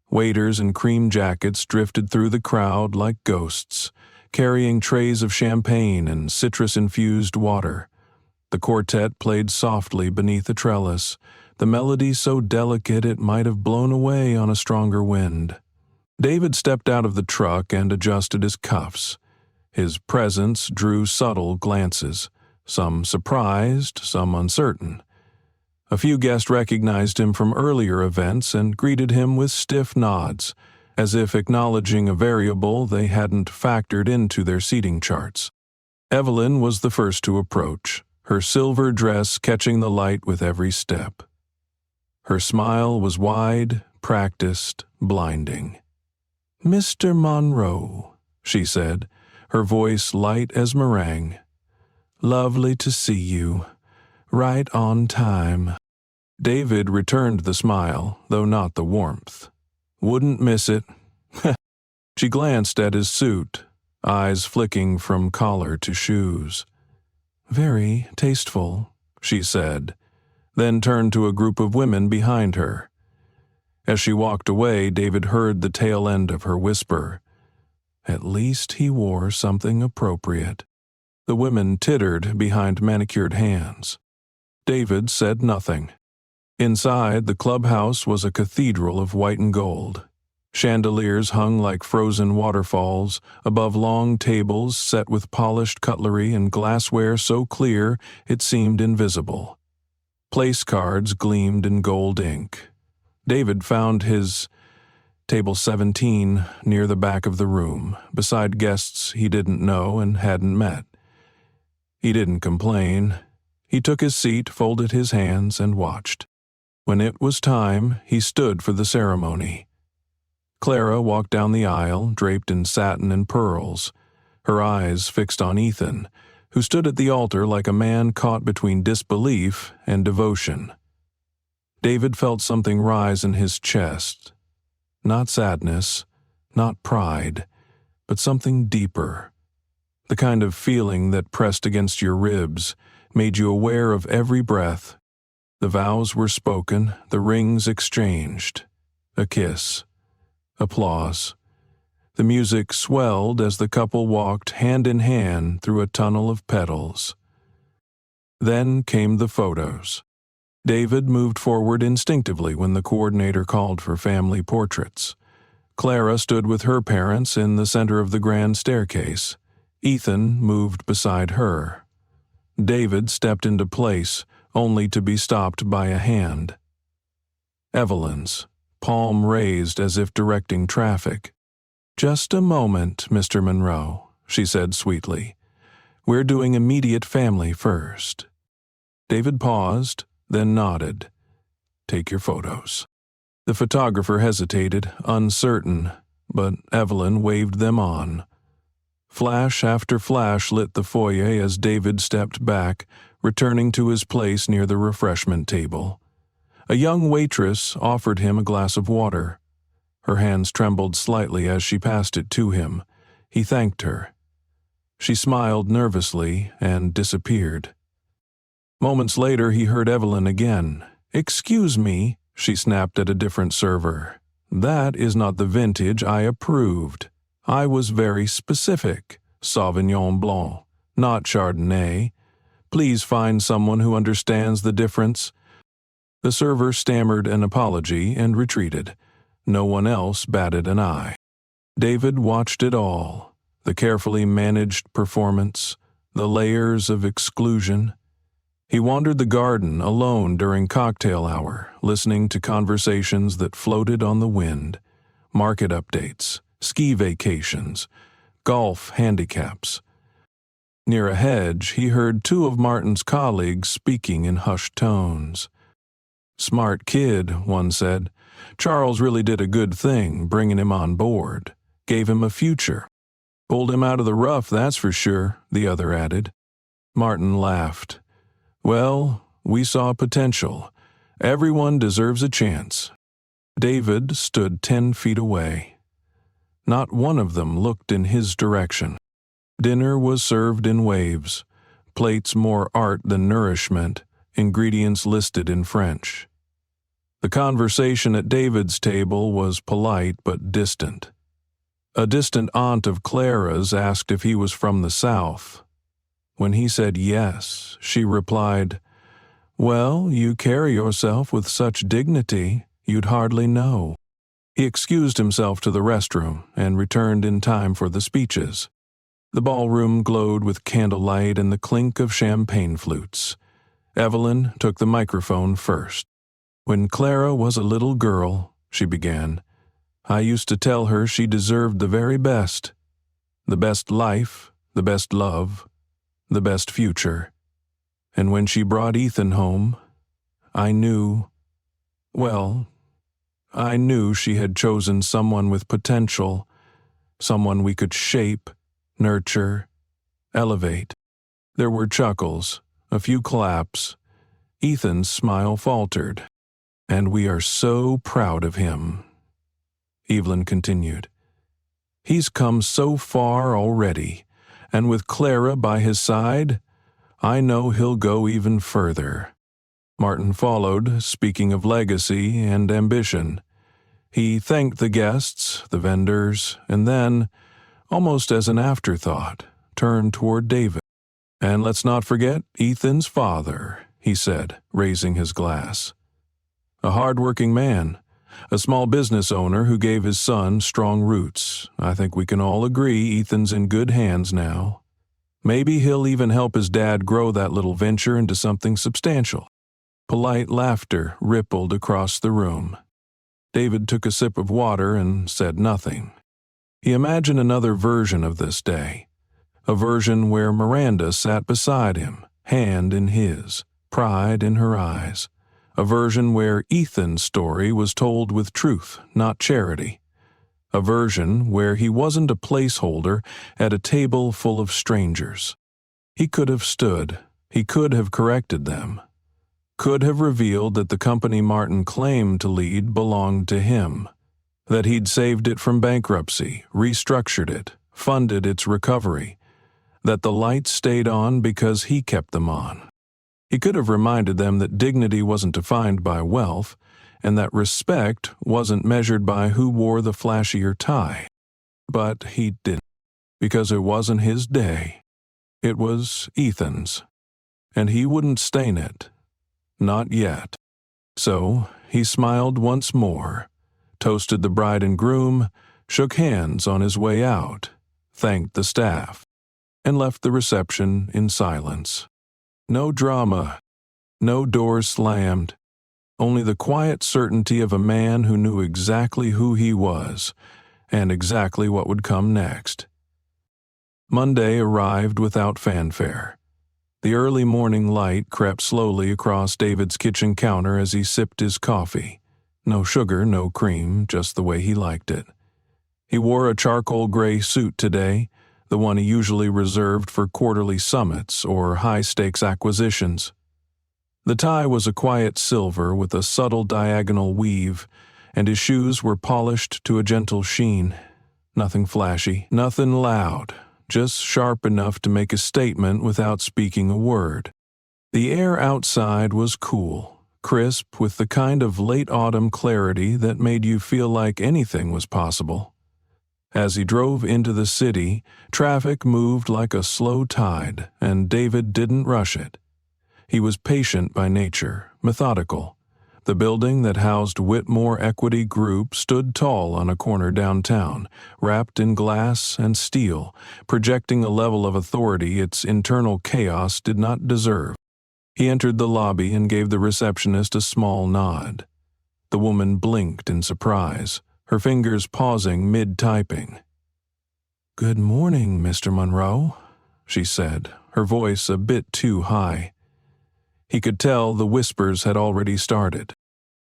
Waiters in cream jackets drifted through the crowd like ghosts, carrying trays of champagne and citrus-infused water. The quartet played softly beneath a trellis, the melody so delicate it might have blown away on a stronger wind. David stepped out of the truck and adjusted his cuffs. His presence drew subtle glances, some surprised, some uncertain. A few guests recognized him from earlier events and greeted him with stiff nods, as if acknowledging a variable they hadn't factored into their seating charts. Evelyn was the first to approach, her silver dress catching the light with every step. Her smile was wide, practiced, blinding. "Mr. Monroe," she said, her voice light as meringue. "Lovely to see you. Right on time." David returned the smile, though not the warmth. "Wouldn't miss it." She glanced at his suit, eyes flicking from collar to shoes. "Very tasteful," she said. then turned to a group of women behind her. As she walked away, David heard the tail end of her whisper. At least he wore something appropriate. The women tittered behind manicured hands. David said nothing. Inside, the clubhouse was a cathedral of white and gold. Chandeliers hung like frozen waterfalls above long tables set with polished cutlery and glassware so clear it seemed invisible. Place cards gleamed in gold ink. David found his table 17 near the back of the room, beside guests he didn't know and hadn't met. He didn't complain. He took his seat, folded his hands, and watched. When it was time, he stood for the ceremony. Clara walked down the aisle, draped in satin and pearls, her eyes fixed on Ethan, who stood at the altar like a man caught between disbelief and devotion. David felt something rise in his chest. Not sadness, not pride, but something deeper. The kind of feeling that pressed against your ribs, made you aware of every breath. The vows were spoken, the rings exchanged. A kiss. Applause. The music swelled as the couple walked hand in hand through a tunnel of petals. Then came the photos. David moved forward instinctively when the coordinator called for family portraits. Clara stood with her parents in the center of the grand staircase. Ethan moved beside her. David stepped into place, only to be stopped by a hand. Evelyn's, palm raised as if directing traffic. "Just a moment, Mr. Monroe," she said sweetly. "We're doing immediate family first." David paused, then nodded. "Take your photos." The photographer hesitated, uncertain, but Evelyn waved them on. Flash after flash lit the foyer as David stepped back, returning to his place near the refreshment table. A young waitress offered him a glass of water. Her hands trembled slightly as she passed it to him. He thanked her. She smiled nervously and disappeared. Moments later, he heard Evelyn again. "Excuse me," she snapped at a different server. "That is not the vintage I approved. I was very specific. Sauvignon Blanc, not Chardonnay. Please find someone who understands the difference." The server stammered an apology and retreated. No one else batted an eye. David watched it all, the carefully managed performance, the layers of exclusion. He wandered the garden alone during cocktail hour, listening to conversations that floated on the wind, market updates, ski vacations, golf handicaps. Near a hedge, he heard two of Martin's colleagues speaking in hushed tones. "Smart kid," one said. "Charles really did a good thing, bringing him on board. Gave him a future. Pulled him out of the rough, that's for sure," the other added. Martin laughed. "Well, we saw potential. Everyone deserves a chance." David stood 10 feet away. Not one of them looked in his direction. Dinner was served in waves, plates more art than nourishment, ingredients listed in French. The conversation at David's table was polite but distant. A distant aunt of Clara's asked if he was from the South. When he said yes, she replied, "Well, you carry yourself with such dignity, you'd hardly know." He excused himself to the restroom and returned in time for the speeches. The ballroom glowed with candlelight and the clink of champagne flutes. Evelyn took the microphone first. "When Clara was a little girl," she began, "I used to tell her she deserved the very best. The best life, the best love, the best future. And when she brought Ethan home, I knew she had chosen someone with potential, someone we could shape, nurture, elevate." There were chuckles, a few claps. Ethan's smile faltered. "And we are so proud of him," Evelyn continued. "He's come so far already, and with Clara by his side, I know he'll go even further. Martin followed, speaking of legacy and ambition. He thanked the guests, the vendors, and then, almost as an afterthought, turned toward David. "And let's not forget Ethan's father," he said, raising his glass. "A hard-working man, a small business owner who gave his son strong roots. I think we can all agree Ethan's in good hands now. Maybe he'll even help his dad grow that little venture into something substantial." Polite laughter rippled across the room. David took a sip of water and said nothing. He imagined another version of this day, a version where Miranda sat beside him, hand in his, pride in her eyes, a version where Ethan's story was told with truth, not charity, a version where he wasn't a placeholder at a table full of strangers. He could have stood, he could have corrected them, could have revealed that the company Martin claimed to lead belonged to him, that he'd saved it from bankruptcy, restructured it, funded its recovery, that the lights stayed on because he kept them on. He could have reminded them that dignity wasn't defined by wealth, and that respect wasn't measured by who wore the flashier tie. But he didn't, because it wasn't his day. It was Ethan's, and he wouldn't stain it. Not yet. So he smiled once more, toasted the bride and groom, shook hands on his way out, thanked the staff, and left the reception in silence. No drama, no doors slammed, only the quiet certainty of a man who knew exactly who he was and exactly what would come next. Monday arrived without fanfare. The early morning light crept slowly across David's kitchen counter as he sipped his coffee. No sugar, no cream, just the way he liked it. He wore a charcoal gray suit today, the one he usually reserved for quarterly summits or high-stakes acquisitions. The tie was a quiet silver with a subtle diagonal weave, and his shoes were polished to a gentle sheen. Nothing flashy, nothing loud, just sharp enough to make a statement without speaking a word. The air outside was cool, crisp, with the kind of late autumn clarity that made you feel like anything was possible. As he drove into the city, traffic moved like a slow tide, and David didn't rush it. He was patient by nature, methodical. The building that housed Whitmore Equity Group stood tall on a corner downtown, wrapped in glass and steel, projecting a level of authority its internal chaos did not deserve. He entered the lobby and gave the receptionist a small nod. The woman blinked in surprise, her fingers pausing mid-typing. "Good morning, Mr. Monroe," she said, her voice a bit too high. He could tell the whispers had already started.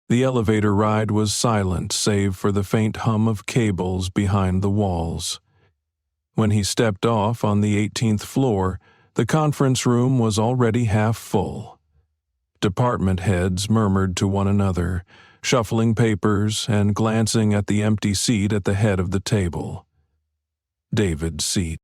The elevator ride was silent save for the faint hum of cables behind the walls. When he stepped off on the 18th floor, the conference room was already half full. Department heads murmured to one another, shuffling papers and glancing at the empty seat at the head of the table. David's seat.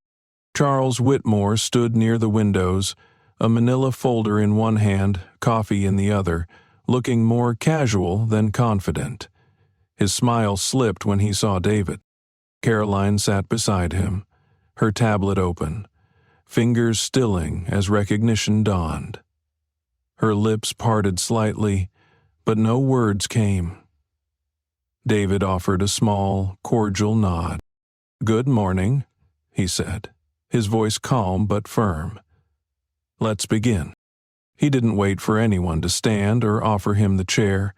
Charles Whitmore stood near the windows, a manila folder in one hand, coffee in the other, looking more casual than confident. His smile slipped when he saw David. Caroline sat beside him, her tablet open, fingers stilling as recognition dawned. Her lips parted slightly, but no words came. David offered a small, cordial nod. "Good morning," he said, his voice calm but firm. "Let's begin." He didn't wait for anyone to stand or offer him the chair.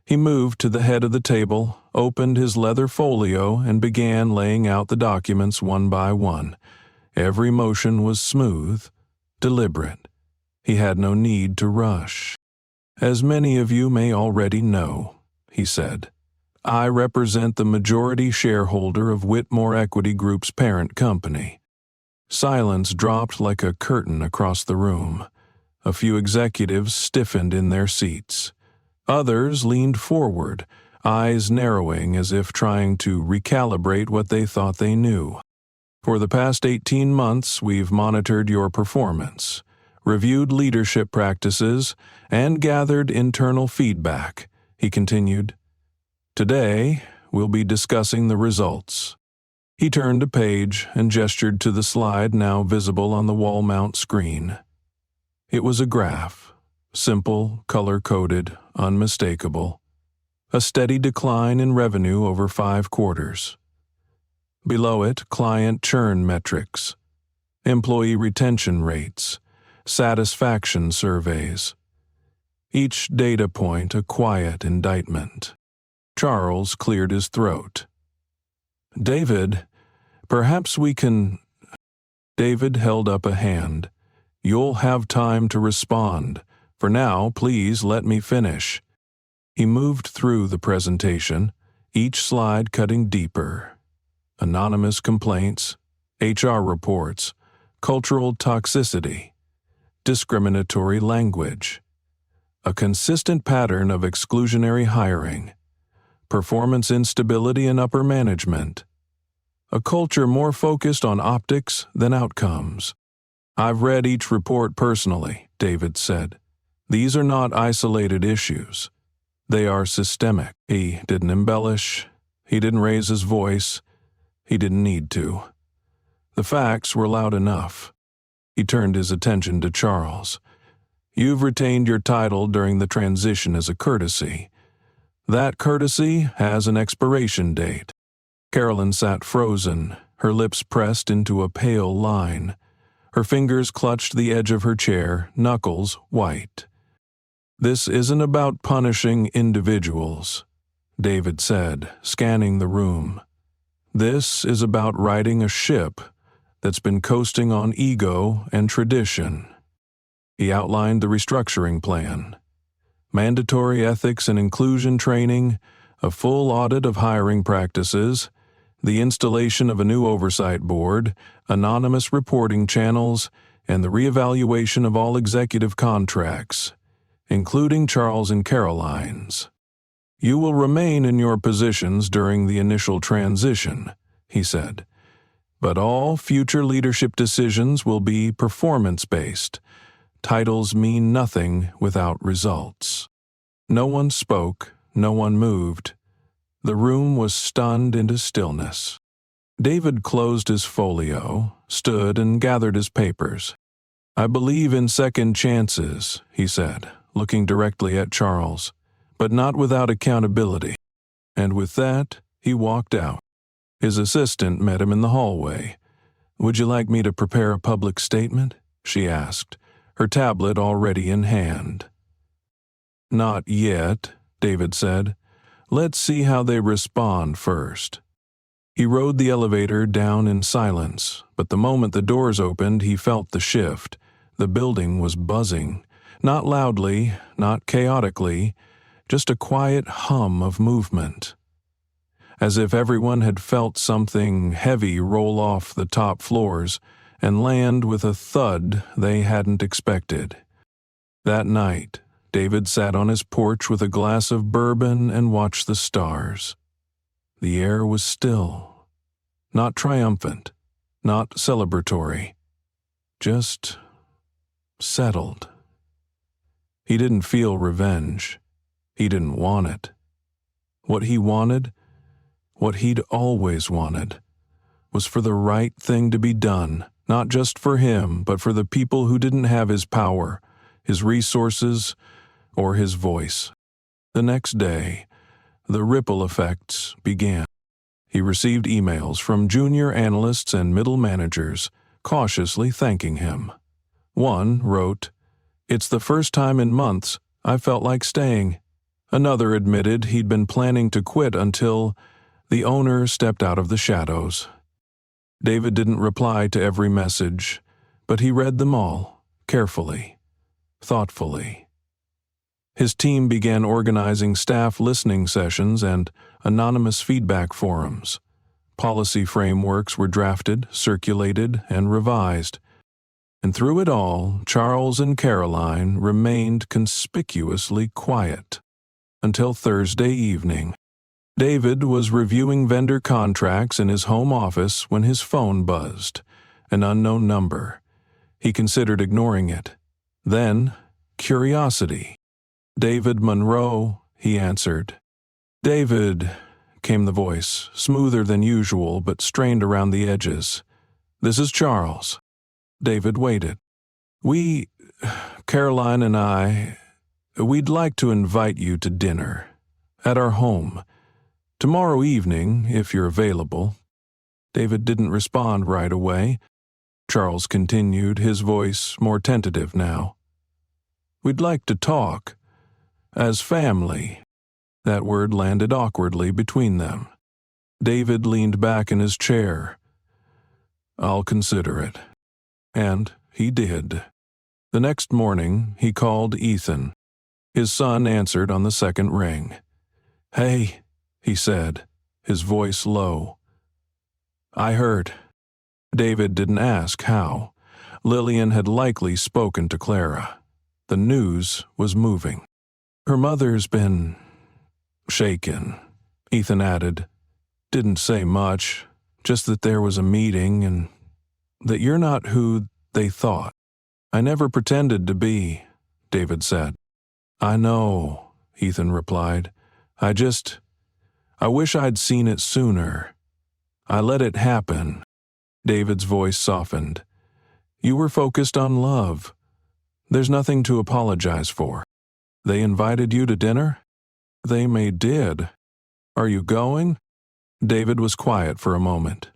He moved to the head of the table, opened his leather folio, and began laying out the documents one by one. Every motion was smooth, deliberate. He had no need to rush. "As many of you may already know," he said, "I represent the majority shareholder of Whitmore Equity Group's parent company." Silence dropped like a curtain across the room. A few executives stiffened in their seats. Others leaned forward, eyes narrowing as if trying to recalibrate what they thought they knew. "For the past 18 months, we've monitored your performance, reviewed leadership practices, and gathered internal feedback. He continued, "Today, we'll be discussing the results." He turned a page and gestured to the slide now visible on the wall mount screen. It was a graph, simple, color-coded, unmistakable. A steady decline in revenue over 5 quarters. Below it, client churn metrics, employee retention rates, satisfaction surveys. Each data point a quiet indictment. Charles cleared his throat. "David, perhaps we can—" David held up a hand. "You'll have time to respond. For now, please let me finish." He moved through the presentation, each slide cutting deeper. Anonymous complaints, HR reports, cultural toxicity, discriminatory language, a consistent pattern of exclusionary hiring, performance instability in upper management, a culture more focused on optics than outcomes. "I've read each report personally," David said. "These are not isolated issues. They are systemic." He didn't embellish. He didn't raise his voice. He didn't need to. The facts were loud enough. He turned his attention to Charles. "You've retained your title during the transition as a courtesy. That courtesy has an expiration date." Carolyn sat frozen, her lips pressed into a pale line. Her fingers clutched the edge of her chair, knuckles white. "This isn't about punishing individuals," David said, scanning the room. "This is about righting a ship that's been coasting on ego and tradition." He outlined the restructuring plan. Mandatory ethics and inclusion training, a full audit of hiring practices, the installation of a new oversight board, anonymous reporting channels, and the reevaluation of all executive contracts, including Charles and Caroline's. "You will remain in your positions during the initial transition," he said, "but all future leadership decisions will be performance-based. Titles mean nothing without results." No one spoke, no one moved. The room was stunned into stillness. David closed his folio, stood and gathered his papers. "I believe in second chances," he said, looking directly at Charles, "but not without accountability." And with that, he walked out. His assistant met him in the hallway. "Would you like me to prepare a public statement?" she asked, her tablet already in hand. "Not yet," David said. "Let's see how they respond first." He rode the elevator down in silence, but the moment the doors opened, he felt the shift. The building was buzzing. Not loudly, not chaotically, just a quiet hum of movement. As if everyone had felt something heavy roll off the top floors and land with a thud they hadn't expected. That night, David sat on his porch with a glass of bourbon and watched the stars. The air was still, not triumphant, not celebratory, just settled. He didn't feel revenge. He didn't want it. What he wanted, what he'd always wanted, was for the right thing to be done, not just for him, but for the people who didn't have his power, his resources, or his voice. The next day, the ripple effects began. He received emails from junior analysts and middle managers, cautiously thanking him. One wrote, "It's the first time in months I felt like staying." Another admitted he'd been planning to quit until the owner stepped out of the shadows. David didn't reply to every message, but he read them all, carefully, thoughtfully. His team began organizing staff listening sessions and anonymous feedback forums. Policy frameworks were drafted, circulated, and revised. And through it all, Charles and Caroline remained conspicuously quiet. Until Thursday evening. David was reviewing vendor contracts in his home office when his phone buzzed, an unknown number. He considered ignoring it. Then, curiosity. "David Monroe," he answered. "David," came the voice, smoother than usual but strained around the edges. "This is Charles." David waited. Caroline and we'd like to invite you to dinner. At our home. Tomorrow evening, if you're available." David didn't respond right away. Charles continued, his voice more tentative now. "We'd like to talk. As family." That word landed awkwardly between them. David leaned back in his chair. "I'll consider it." And he did. The next morning, he called Ethan. His son answered on the second ring. "Hey," he said, his voice low. "I heard." David didn't ask how. Lillian had likely spoken to Clara. The news was moving. "Her mother's been shaken," Ethan added. "Didn't say much, just that there was a meeting and that you're not who they thought." "I never pretended to be," David said. "I know," Ethan replied. I wish I'd seen it sooner. I let it happen." David's voice softened. "You were focused on love. There's nothing to apologize for." "They invited you to dinner?" "They did. Are you going?" David was quiet for a moment.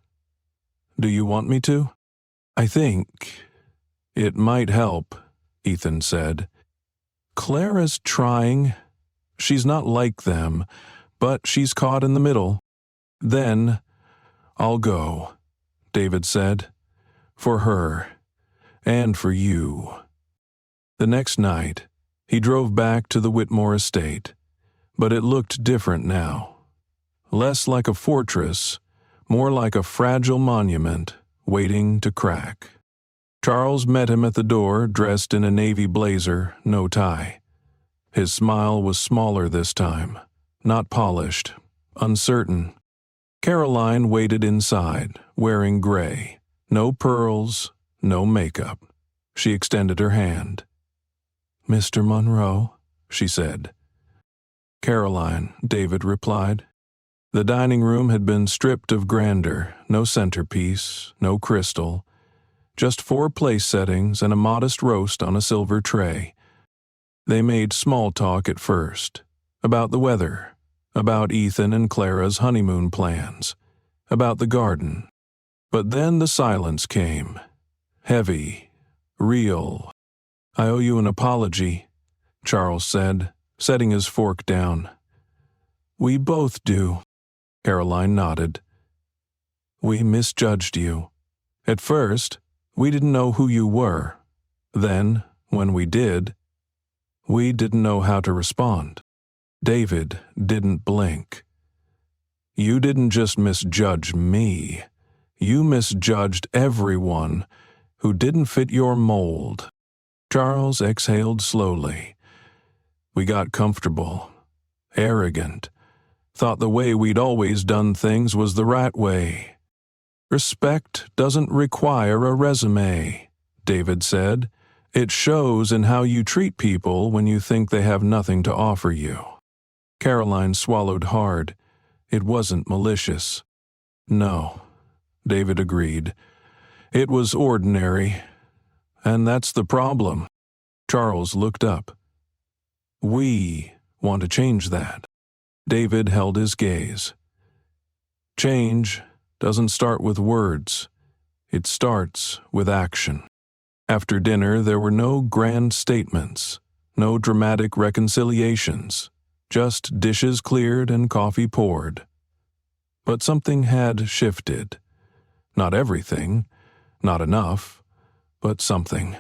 "Do you want me to?" "I think it might help," Ethan said. "Clara's trying. She's not like them, but she's caught in the middle." "Then I'll go," David said. "For her, and for you." The next night, he drove back to the Whitmore estate, but it looked different now. Less like a fortress, more like a fragile monument waiting to crack. Charles met him at the door, dressed in a navy blazer, no tie. His smile was smaller this time, not polished, uncertain. Caroline waited inside, wearing gray. No pearls, no makeup. She extended her hand. "Mr. Monroe," she said. "Caroline," David replied. The dining room had been stripped of grandeur, no centerpiece, no crystal, just 4 place settings and a modest roast on a silver tray. They made small talk at first, about the weather, about Ethan and Clara's honeymoon plans, about the garden. But then the silence came, heavy, real. "I owe you an apology," Charles said, setting his fork down. "We both do," Caroline nodded. "We misjudged you. At first, we didn't know who you were. Then, when we did, we didn't know how to respond." David didn't blink. "You didn't just misjudge me. You misjudged everyone who didn't fit your mold." Charles exhaled slowly. "We got comfortable, arrogant, thought the way we'd always done things was the right way." "Respect doesn't require a resume," David said. "It shows in how you treat people when you think they have nothing to offer you." Caroline swallowed hard. It wasn't malicious. "No," David agreed. "It was ordinary. And that's the problem." Charles looked up. "We want to change that." David held his gaze. "Change doesn't start with words. It starts with action." After dinner, there were no grand statements, no dramatic reconciliations, just dishes cleared and coffee poured. But something had shifted. Not everything, not enough, but something.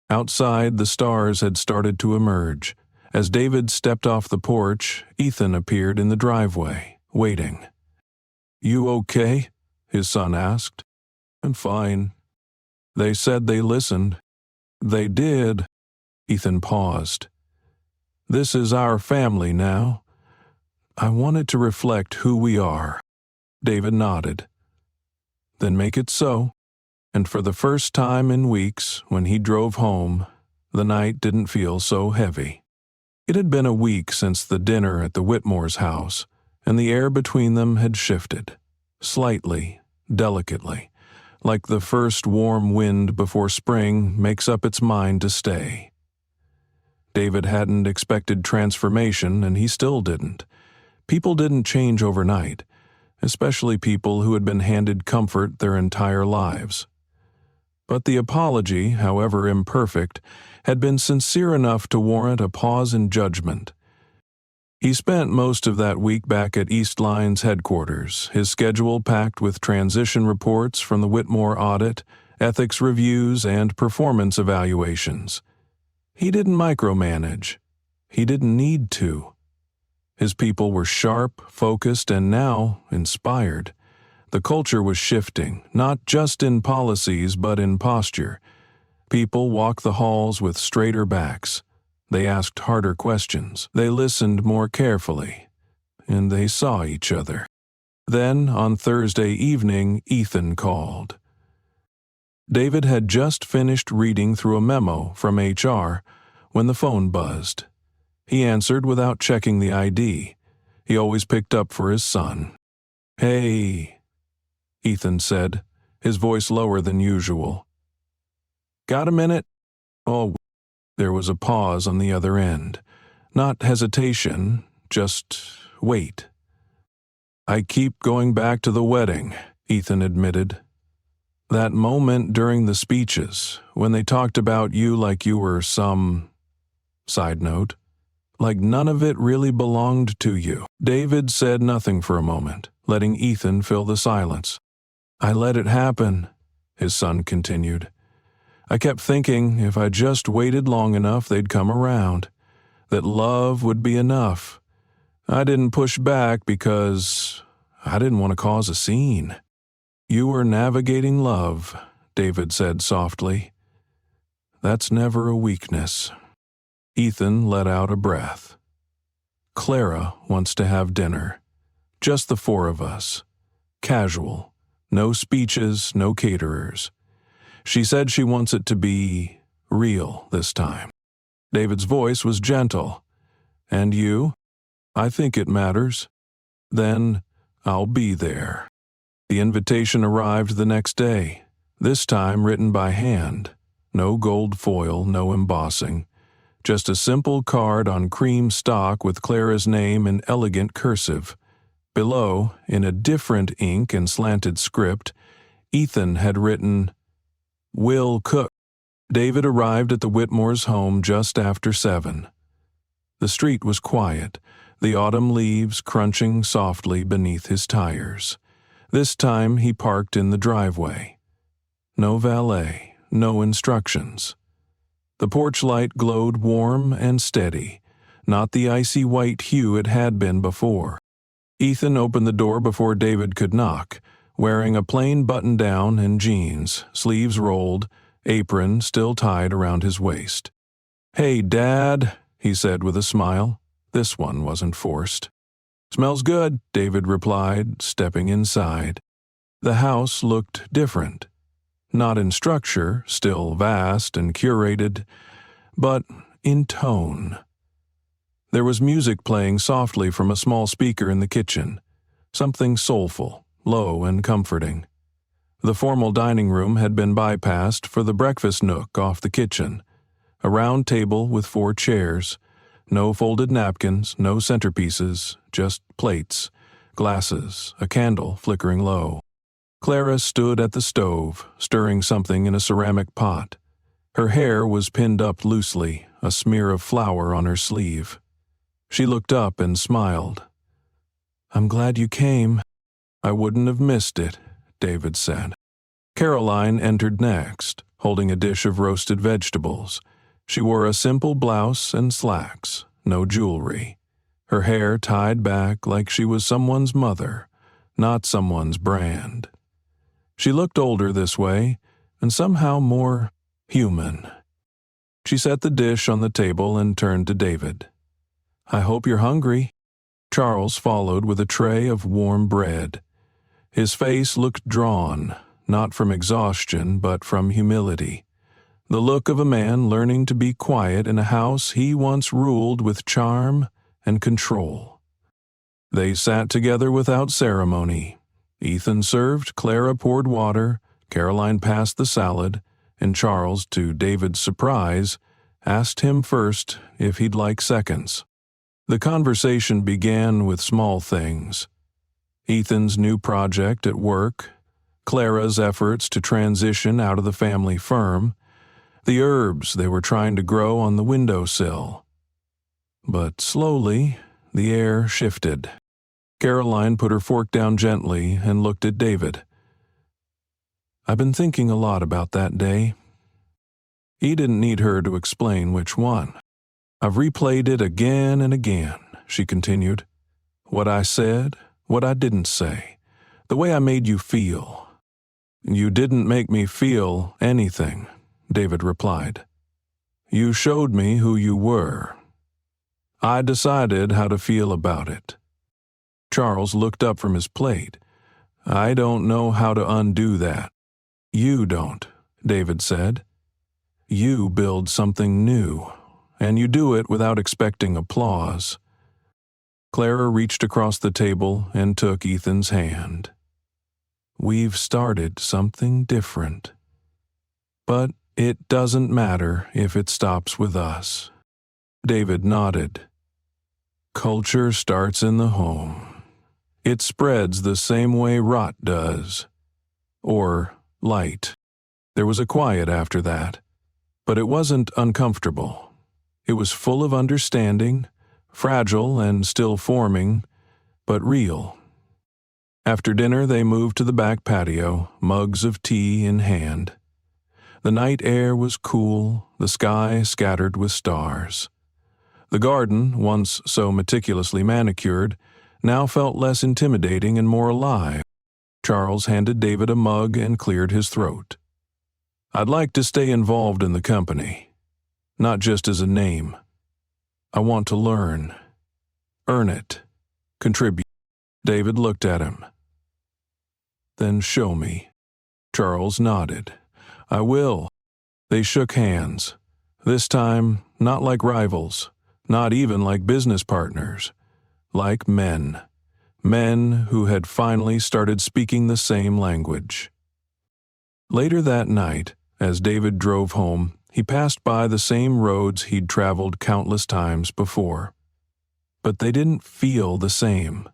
Outside, the stars had started to emerge. As David stepped off the porch, Ethan appeared in the driveway, waiting. "You okay?" his son asked. "I'm fine." "They said they listened." "They did." Ethan paused. "This is our family now. I want it to reflect who we are." David nodded. "Then make it so." And for the first time in weeks, when he drove home, The night didn't feel so heavy. It had been a week since the dinner at the Whitmore's house, and the air between them had shifted, slightly, delicately, like the first warm wind before spring makes up its mind to stay. David hadn't expected transformation, and he still didn't. People didn't change overnight, especially people who had been handed comfort their entire lives. But the apology, however imperfect, had been sincere enough to warrant a pause in judgment. He spent most of that week back at East Line's headquarters, his schedule packed with transition reports from the Whitmore audit, ethics reviews, and performance evaluations. He didn't micromanage. He didn't need to. His people were sharp, focused, and now inspired. The culture was shifting, not just in policies but in posture. People walked the halls with straighter backs. They asked harder questions. They listened more carefully. And they saw each other. Then, on Thursday evening, Ethan called. David had just finished reading through a memo from HR when the phone buzzed. He answered without checking the ID. He always picked up for his son. "Hey," Ethan said, his voice lower than usual. "Got a minute?" Oh, there was a pause on the other end. Not hesitation, just wait. "I keep going back to the wedding," Ethan admitted. "That moment during the speeches, when they talked about you like you were some... Side note, like none of it really belonged to you." David said nothing for a moment, letting Ethan fill the silence. "I let it happen," his son continued. "I kept thinking if I just waited long enough they'd come around, that love would be enough. I didn't push back because I didn't want to cause a scene." "You were navigating love," David said softly. "That's never a weakness." Ethan let out a breath. "Clara wants to have dinner. Just the four of us. Casual. No speeches, no caterers. She said she wants it to be real this time." David's voice was gentle. "And you? I think it matters. Then I'll be there." The invitation arrived the next day, this time written by hand. No gold foil, no embossing. Just a simple card on cream stock with Clara's name in elegant cursive. Below, in a different ink and slanted script, Ethan had written, "Will cook." David arrived at the Whitmore's home just after 7. The street was quiet, the autumn leaves crunching softly beneath his tires. This time he parked in the driveway. No valet, no instructions. The porch light glowed warm and steady, not the icy white hue it had been before. Ethan opened the door before David could knock, wearing a plain button-down and jeans, sleeves rolled, apron still tied around his waist. "Hey, Dad," he said with a smile. This one wasn't forced. "Smells good," David replied, stepping inside. The house looked different. Not in structure, still vast and curated, but in tone. There was music playing softly from a small speaker in the kitchen, something soulful, low and comforting. The formal dining room had been bypassed for the breakfast nook off the kitchen, a round table with 4 chairs, no folded napkins, no centerpieces, just plates, glasses, a candle flickering low. Clara stood at the stove, stirring something in a ceramic pot. Her hair was pinned up loosely, a smear of flour on her sleeve. She looked up and smiled. "I'm glad you came." "I wouldn't have missed it," David said. Caroline entered next, holding a dish of roasted vegetables. She wore a simple blouse and slacks, no jewelry. Her hair tied back like she was someone's mother, not someone's brand. She looked older this way, and somehow more human. She set the dish on the table and turned to David. "I hope you're hungry." Charles followed with a tray of warm bread. His face looked drawn, not from exhaustion but from humility. the look of a man learning to be quiet in a house he once ruled with charm and control. They sat together without ceremony. Ethan served, Clara poured water, Caroline passed the salad, and Charles, to David's surprise, asked him first if he'd like seconds. The conversation began with small things. Ethan's new project at work, Clara's efforts to transition out of the family firm, the herbs they were trying to grow on the windowsill. But slowly, the air shifted. Caroline put her fork down gently and looked at David. "I've been thinking a lot about that day." He didn't need her to explain which one. "I've replayed it again and again," she continued. "What I said, what I didn't say, the way I made you feel." "You didn't make me feel anything," David replied. "You showed me who you were. I decided how to feel about it." Charles looked up from his plate. "I don't know how to undo that." "You don't," David said. "You build something new, and you do it without expecting applause." Clara reached across the table and took Ethan's hand. "We've started something different. But it doesn't matter if it stops with us." David nodded. "Culture starts in the home. It spreads the same way rot does. Or light." There was a quiet after that, but it wasn't uncomfortable. It was full of understanding, fragile and still forming, but real. After dinner, they moved to the back patio, mugs of tea in hand. The night air was cool, the sky scattered with stars. The garden, once so meticulously manicured, now felt less intimidating and more alive. Charles handed David a mug and cleared his throat. "I'd like to stay involved in the company, not just as a name. I want to learn, earn it, contribute." David looked at him. "Then show me." Charles nodded. "I will." They shook hands. This time, not like rivals, not even like business partners. Like men. Men who had finally started speaking the same language. Later that night, as David drove home, he passed by the same roads he'd traveled countless times before. But they didn't feel the same.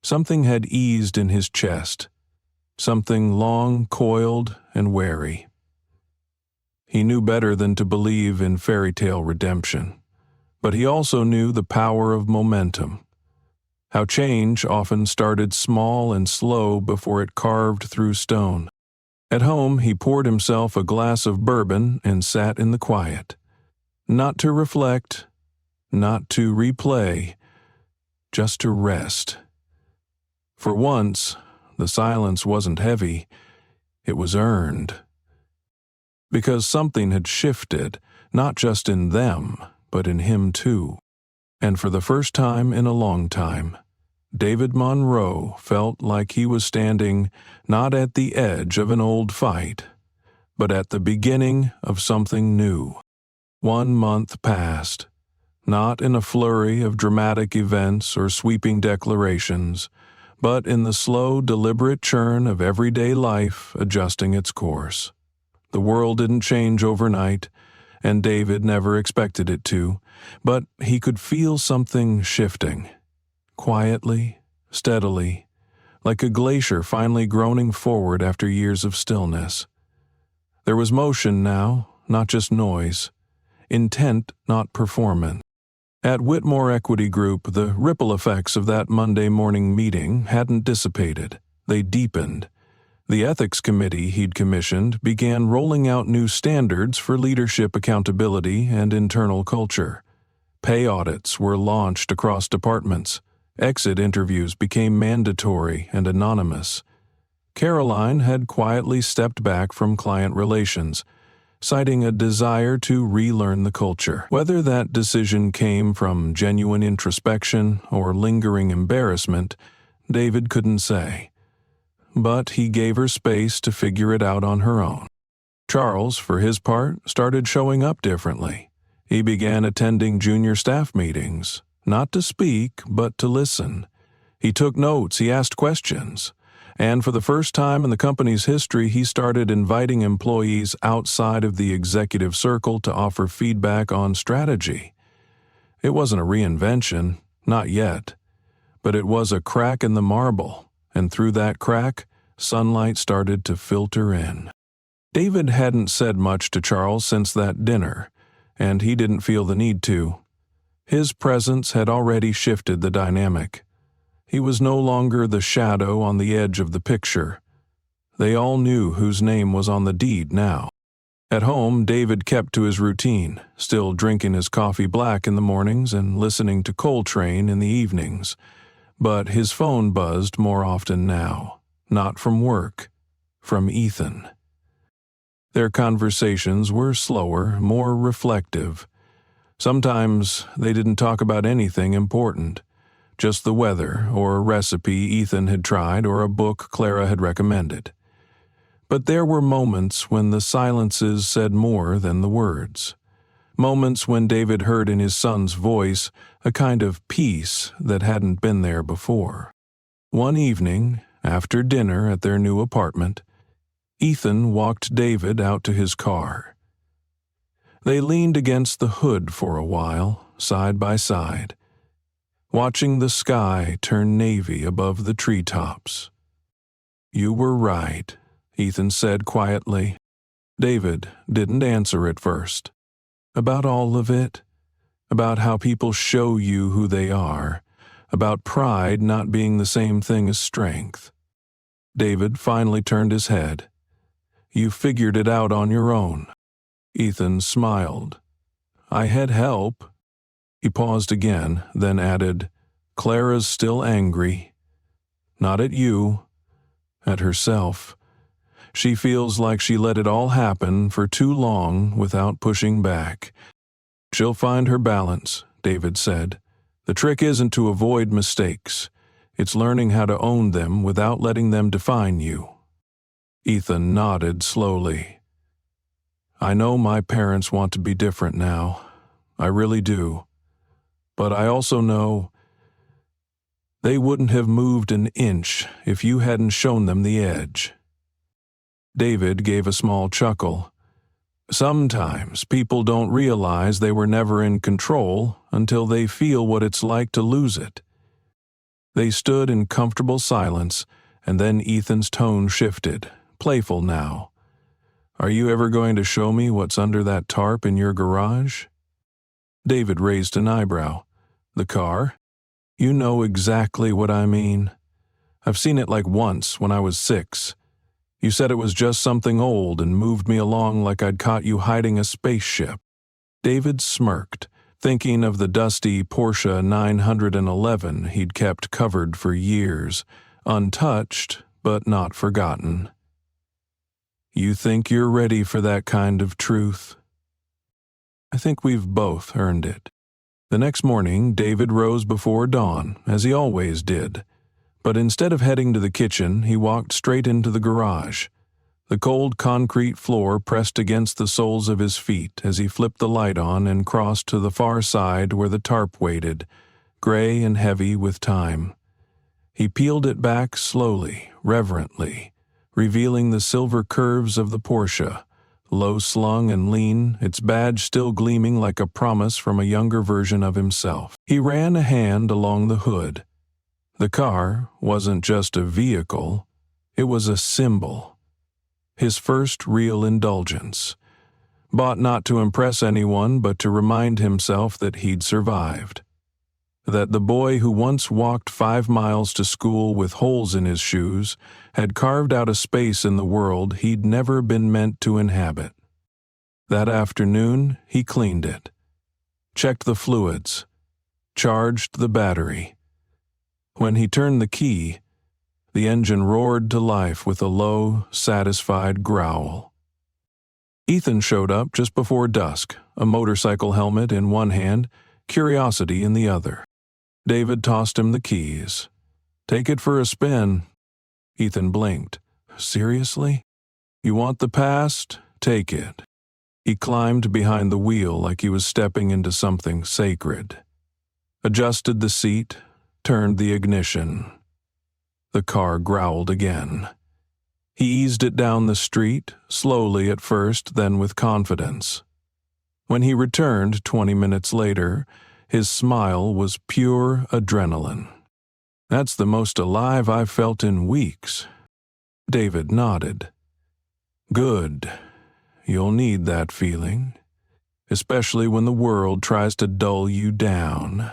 Something had eased in his chest. Something long coiled and wary. He knew better than to believe in fairy tale redemption. But he also knew the power of momentum. How change often started small and slow before it carved through stone. At home, he poured himself a glass of bourbon and sat in the quiet. Not to reflect, not to replay, just to rest. For once, the silence wasn't heavy, it was earned. Because something had shifted, not just in them, but in him too. And for the first time in a long time, David Monroe felt like he was standing not at the edge of an old fight, but at the beginning of something new. 1 month passed, not in a flurry of dramatic events or sweeping declarations, but in the slow, deliberate churn of everyday life adjusting its course. The world didn't change overnight, and David never expected it to, but he could feel something shifting. Quietly, steadily, like a glacier finally groaning forward after years of stillness. There was motion now, not just noise. Intent, not performance. At Whitmore Equity Group, the ripple effects of that Monday morning meeting hadn't dissipated. They deepened. The ethics committee he'd commissioned began rolling out new standards for leadership accountability and internal culture. Pay audits were launched across departments. Exit interviews became mandatory and anonymous. Caroline had quietly stepped back from client relations, citing a desire to relearn the culture. Whether that decision came from genuine introspection or lingering embarrassment, David couldn't say. But he gave her space to figure it out on her own. Charles, for his part, started showing up differently. He began attending junior staff meetings, not to speak, but to listen. He took notes, he asked questions, and for the first time in the company's history, he started inviting employees outside of the executive circle to offer feedback on strategy. It wasn't a reinvention, not yet, but it was a crack in the marble, and through that crack, sunlight started to filter in. David hadn't said much to Charles since that dinner, and he didn't feel the need to. His presence had already shifted the dynamic. He was no longer the shadow on the edge of the picture. They all knew whose name was on the deed now. At home, David kept to his routine, still drinking his coffee black in the mornings and listening to Coltrane in the evenings. But his phone buzzed more often now, not from work, from Ethan. Their conversations were slower, more reflective. Sometimes they didn't talk about anything important, just the weather or a recipe Ethan had tried or a book Clara had recommended. But there were moments when the silences said more than the words. Moments when David heard in his son's voice a kind of peace that hadn't been there before. One evening, after dinner at their new apartment, Ethan walked David out to his car. They leaned against the hood for a while, side by side, watching the sky turn navy above the treetops. "You were right," Ethan said quietly. David didn't answer at first. "About all of it? About how people show you who they are? About pride not being the same thing as strength?" David finally turned his head. "You figured it out on your own." Ethan smiled. "I had help." He paused again, then added, "Clara's still angry. Not at you, at herself. She feels like she let it all happen for too long without pushing back. She'll find her balance," David said. "The trick isn't to avoid mistakes. It's learning how to own them without letting them define you." Ethan nodded slowly. "I know my parents want to be different now. I really do. But I also know they wouldn't have moved an inch if you hadn't shown them the edge." David gave a small chuckle. "Sometimes people don't realize they were never in control until they feel what it's like to lose it." They stood in comfortable silence, and then Ethan's tone shifted, playful now. "Are you ever going to show me what's under that tarp in your garage?" David raised an eyebrow. "The car? You know exactly what I mean. I've seen it like once when I was 6. You said it was just something old and moved me along like I'd caught you hiding a spaceship." David smirked, thinking of the dusty Porsche 911 he'd kept covered for years, untouched but not forgotten. "You think you're ready for that kind of truth?" "I think we've both earned it." The next morning, David rose before dawn, as he always did. But instead of heading to the kitchen, he walked straight into the garage. The cold concrete floor pressed against the soles of his feet as he flipped the light on and crossed to the far side where the tarp waited, gray and heavy with time. He peeled it back slowly, reverently, revealing the silver curves of the Porsche, low-slung and lean, its badge still gleaming like a promise from a younger version of himself. He ran a hand along the hood. The car wasn't just a vehicle, it was a symbol. His first real indulgence. Bought not to impress anyone, but to remind himself that he'd survived. That the boy who once walked 5 miles to school with holes in his shoes had carved out a space in the world he'd never been meant to inhabit. That afternoon, he cleaned it, checked the fluids, charged the battery. When he turned the key, the engine roared to life with a low, satisfied growl. Ethan showed up just before dusk, a motorcycle helmet in one hand, curiosity in the other. David tossed him the keys. "Take it for a spin." Ethan blinked. "Seriously? You want the past? take it." He climbed behind the wheel like he was stepping into something sacred. Adjusted the seat, turned the ignition. The car growled again. He eased it down the street, slowly at first, then with confidence. When he returned 20 minutes later, his smile was pure adrenaline. "That's the most alive I've felt in weeks." David nodded. "Good. You'll need that feeling, especially when the world tries to dull you down."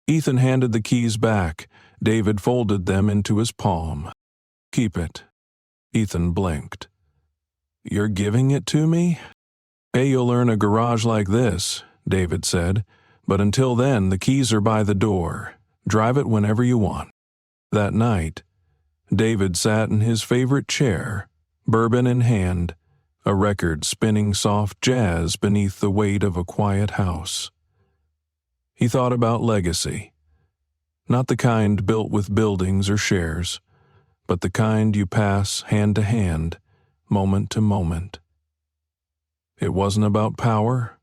Ethan handed the keys back. David folded them into his palm. "Keep it." Ethan blinked. "You're giving it to me?" "Hey, you'll earn a garage like this," David said. "But until then, the keys are by the door. Drive it whenever you want." That night, David sat in his favorite chair, bourbon in hand, a record spinning soft jazz beneath the weight of a quiet house. He thought about legacy. Not the kind built with buildings or shares, but the kind you pass hand to hand, moment to moment. It wasn't about power.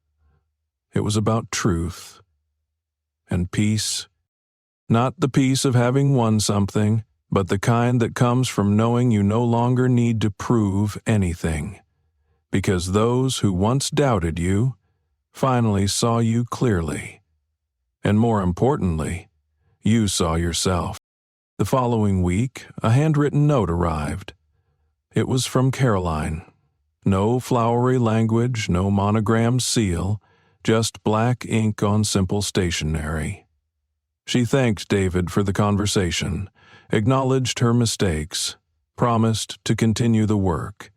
It was about truth. And peace. Not the peace of having won something, but the kind that comes from knowing you no longer need to prove anything. Because those who once doubted you finally saw you clearly. And more importantly, you saw yourself. The following week, a handwritten note arrived. It was from Caroline. No flowery language, no monogram seal, just black ink on simple stationery. She thanked David for the conversation, acknowledged her mistakes, promised to continue the work.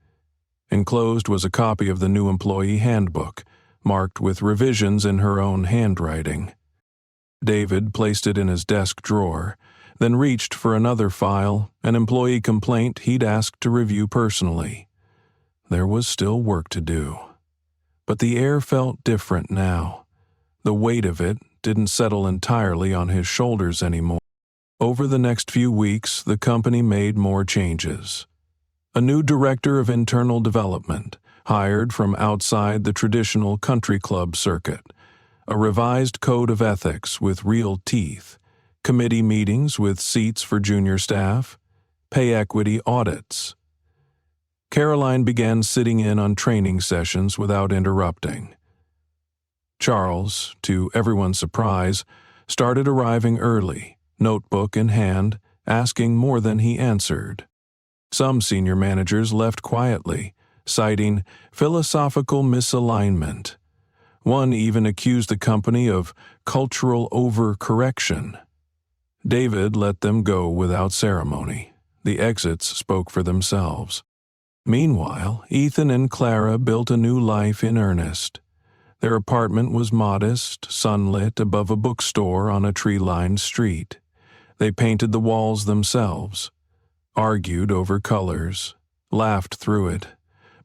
Enclosed was a copy of the new employee handbook, marked with revisions in her own handwriting. David placed it in his desk drawer, then reached for another file, an employee complaint he'd asked to review personally. There was still work to do. But the air felt different now. The weight of it didn't settle entirely on his shoulders anymore. Over the next few weeks, the company made more changes. A new director of internal development, hired from outside the traditional country club circuit. A revised code of ethics with real teeth. Committee meetings with seats for junior staff. Pay equity audits. Caroline began sitting in on training sessions without interrupting. Charles, to everyone's surprise, started arriving early, notebook in hand, asking more than he answered. Some senior managers left quietly, citing philosophical misalignment. One even accused the company of cultural overcorrection. David let them go without ceremony. The exits spoke for themselves. Meanwhile, Ethan and Clara built a new life in earnest. Their apartment was modest, sunlit above a bookstore on a tree-lined street. They painted the walls themselves, argued over colors, laughed through it,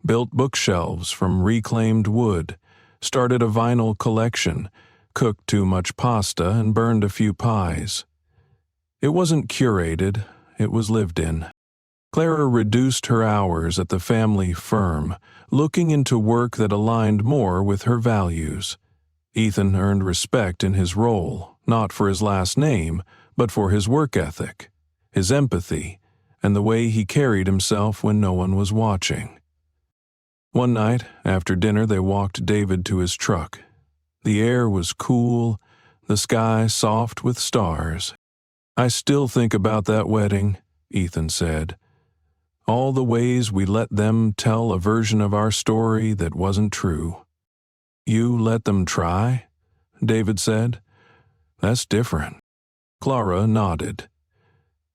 built bookshelves from reclaimed wood, started a vinyl collection, cooked too much pasta and burned a few pies. It wasn't curated, it was lived in. Clara reduced her hours at the family firm, looking into work that aligned more with her values. Ethan earned respect in his role, not for his last name, but for his work ethic, his empathy, and the way he carried himself when no one was watching. One night, after dinner, they walked David to his truck. The air was cool, the sky soft with stars. "I still think about that wedding," Ethan said. "All the ways we let them tell a version of our story that wasn't true." "You let them try?" David said. "That's different." Clara nodded.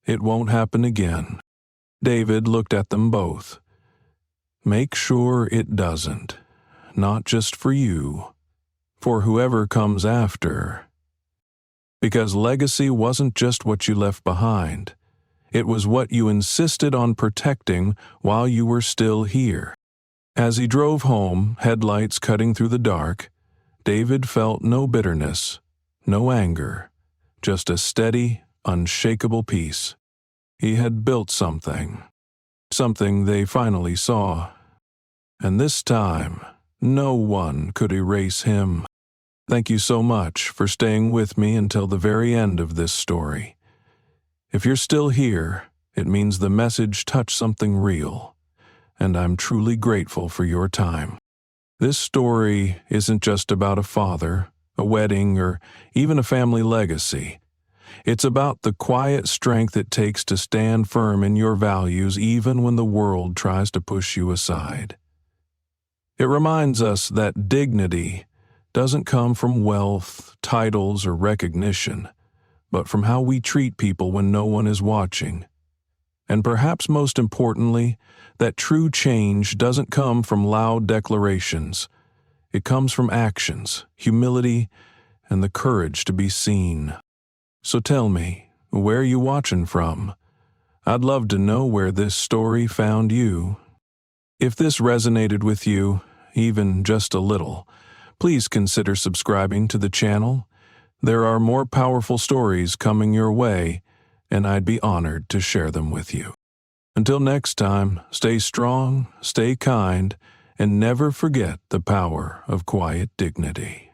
"It won't happen again." David looked at them both. "Make sure it doesn't. Not just for you. For whoever comes after." Because legacy wasn't just what you left behind. It was what you insisted on protecting while you were still here. As he drove home, headlights cutting through the dark, David felt no bitterness, no anger, just a steady, unshakable peace. He had built something. Something they finally saw. And this time, no one could erase him. Thank you so much for staying with me until the very end of this story. If you're still here, it means the message touched something real, and I'm truly grateful for your time. This story isn't just about a father, a wedding, or even a family legacy. It's about the quiet strength it takes to stand firm in your values even when the world tries to push you aside. It reminds us that dignity doesn't come from wealth, titles, or recognition, but from how we treat people when no one is watching. And perhaps most importantly, that true change doesn't come from loud declarations. It comes from actions, humility, and the courage to be seen. So tell me, where are you watching from? I'd love to know where this story found you. If this resonated with you, even just a little, please consider subscribing to the channel. There are more powerful stories coming your way, and I'd be honored to share them with you. Until next time, stay strong, stay kind, and never forget the power of quiet dignity.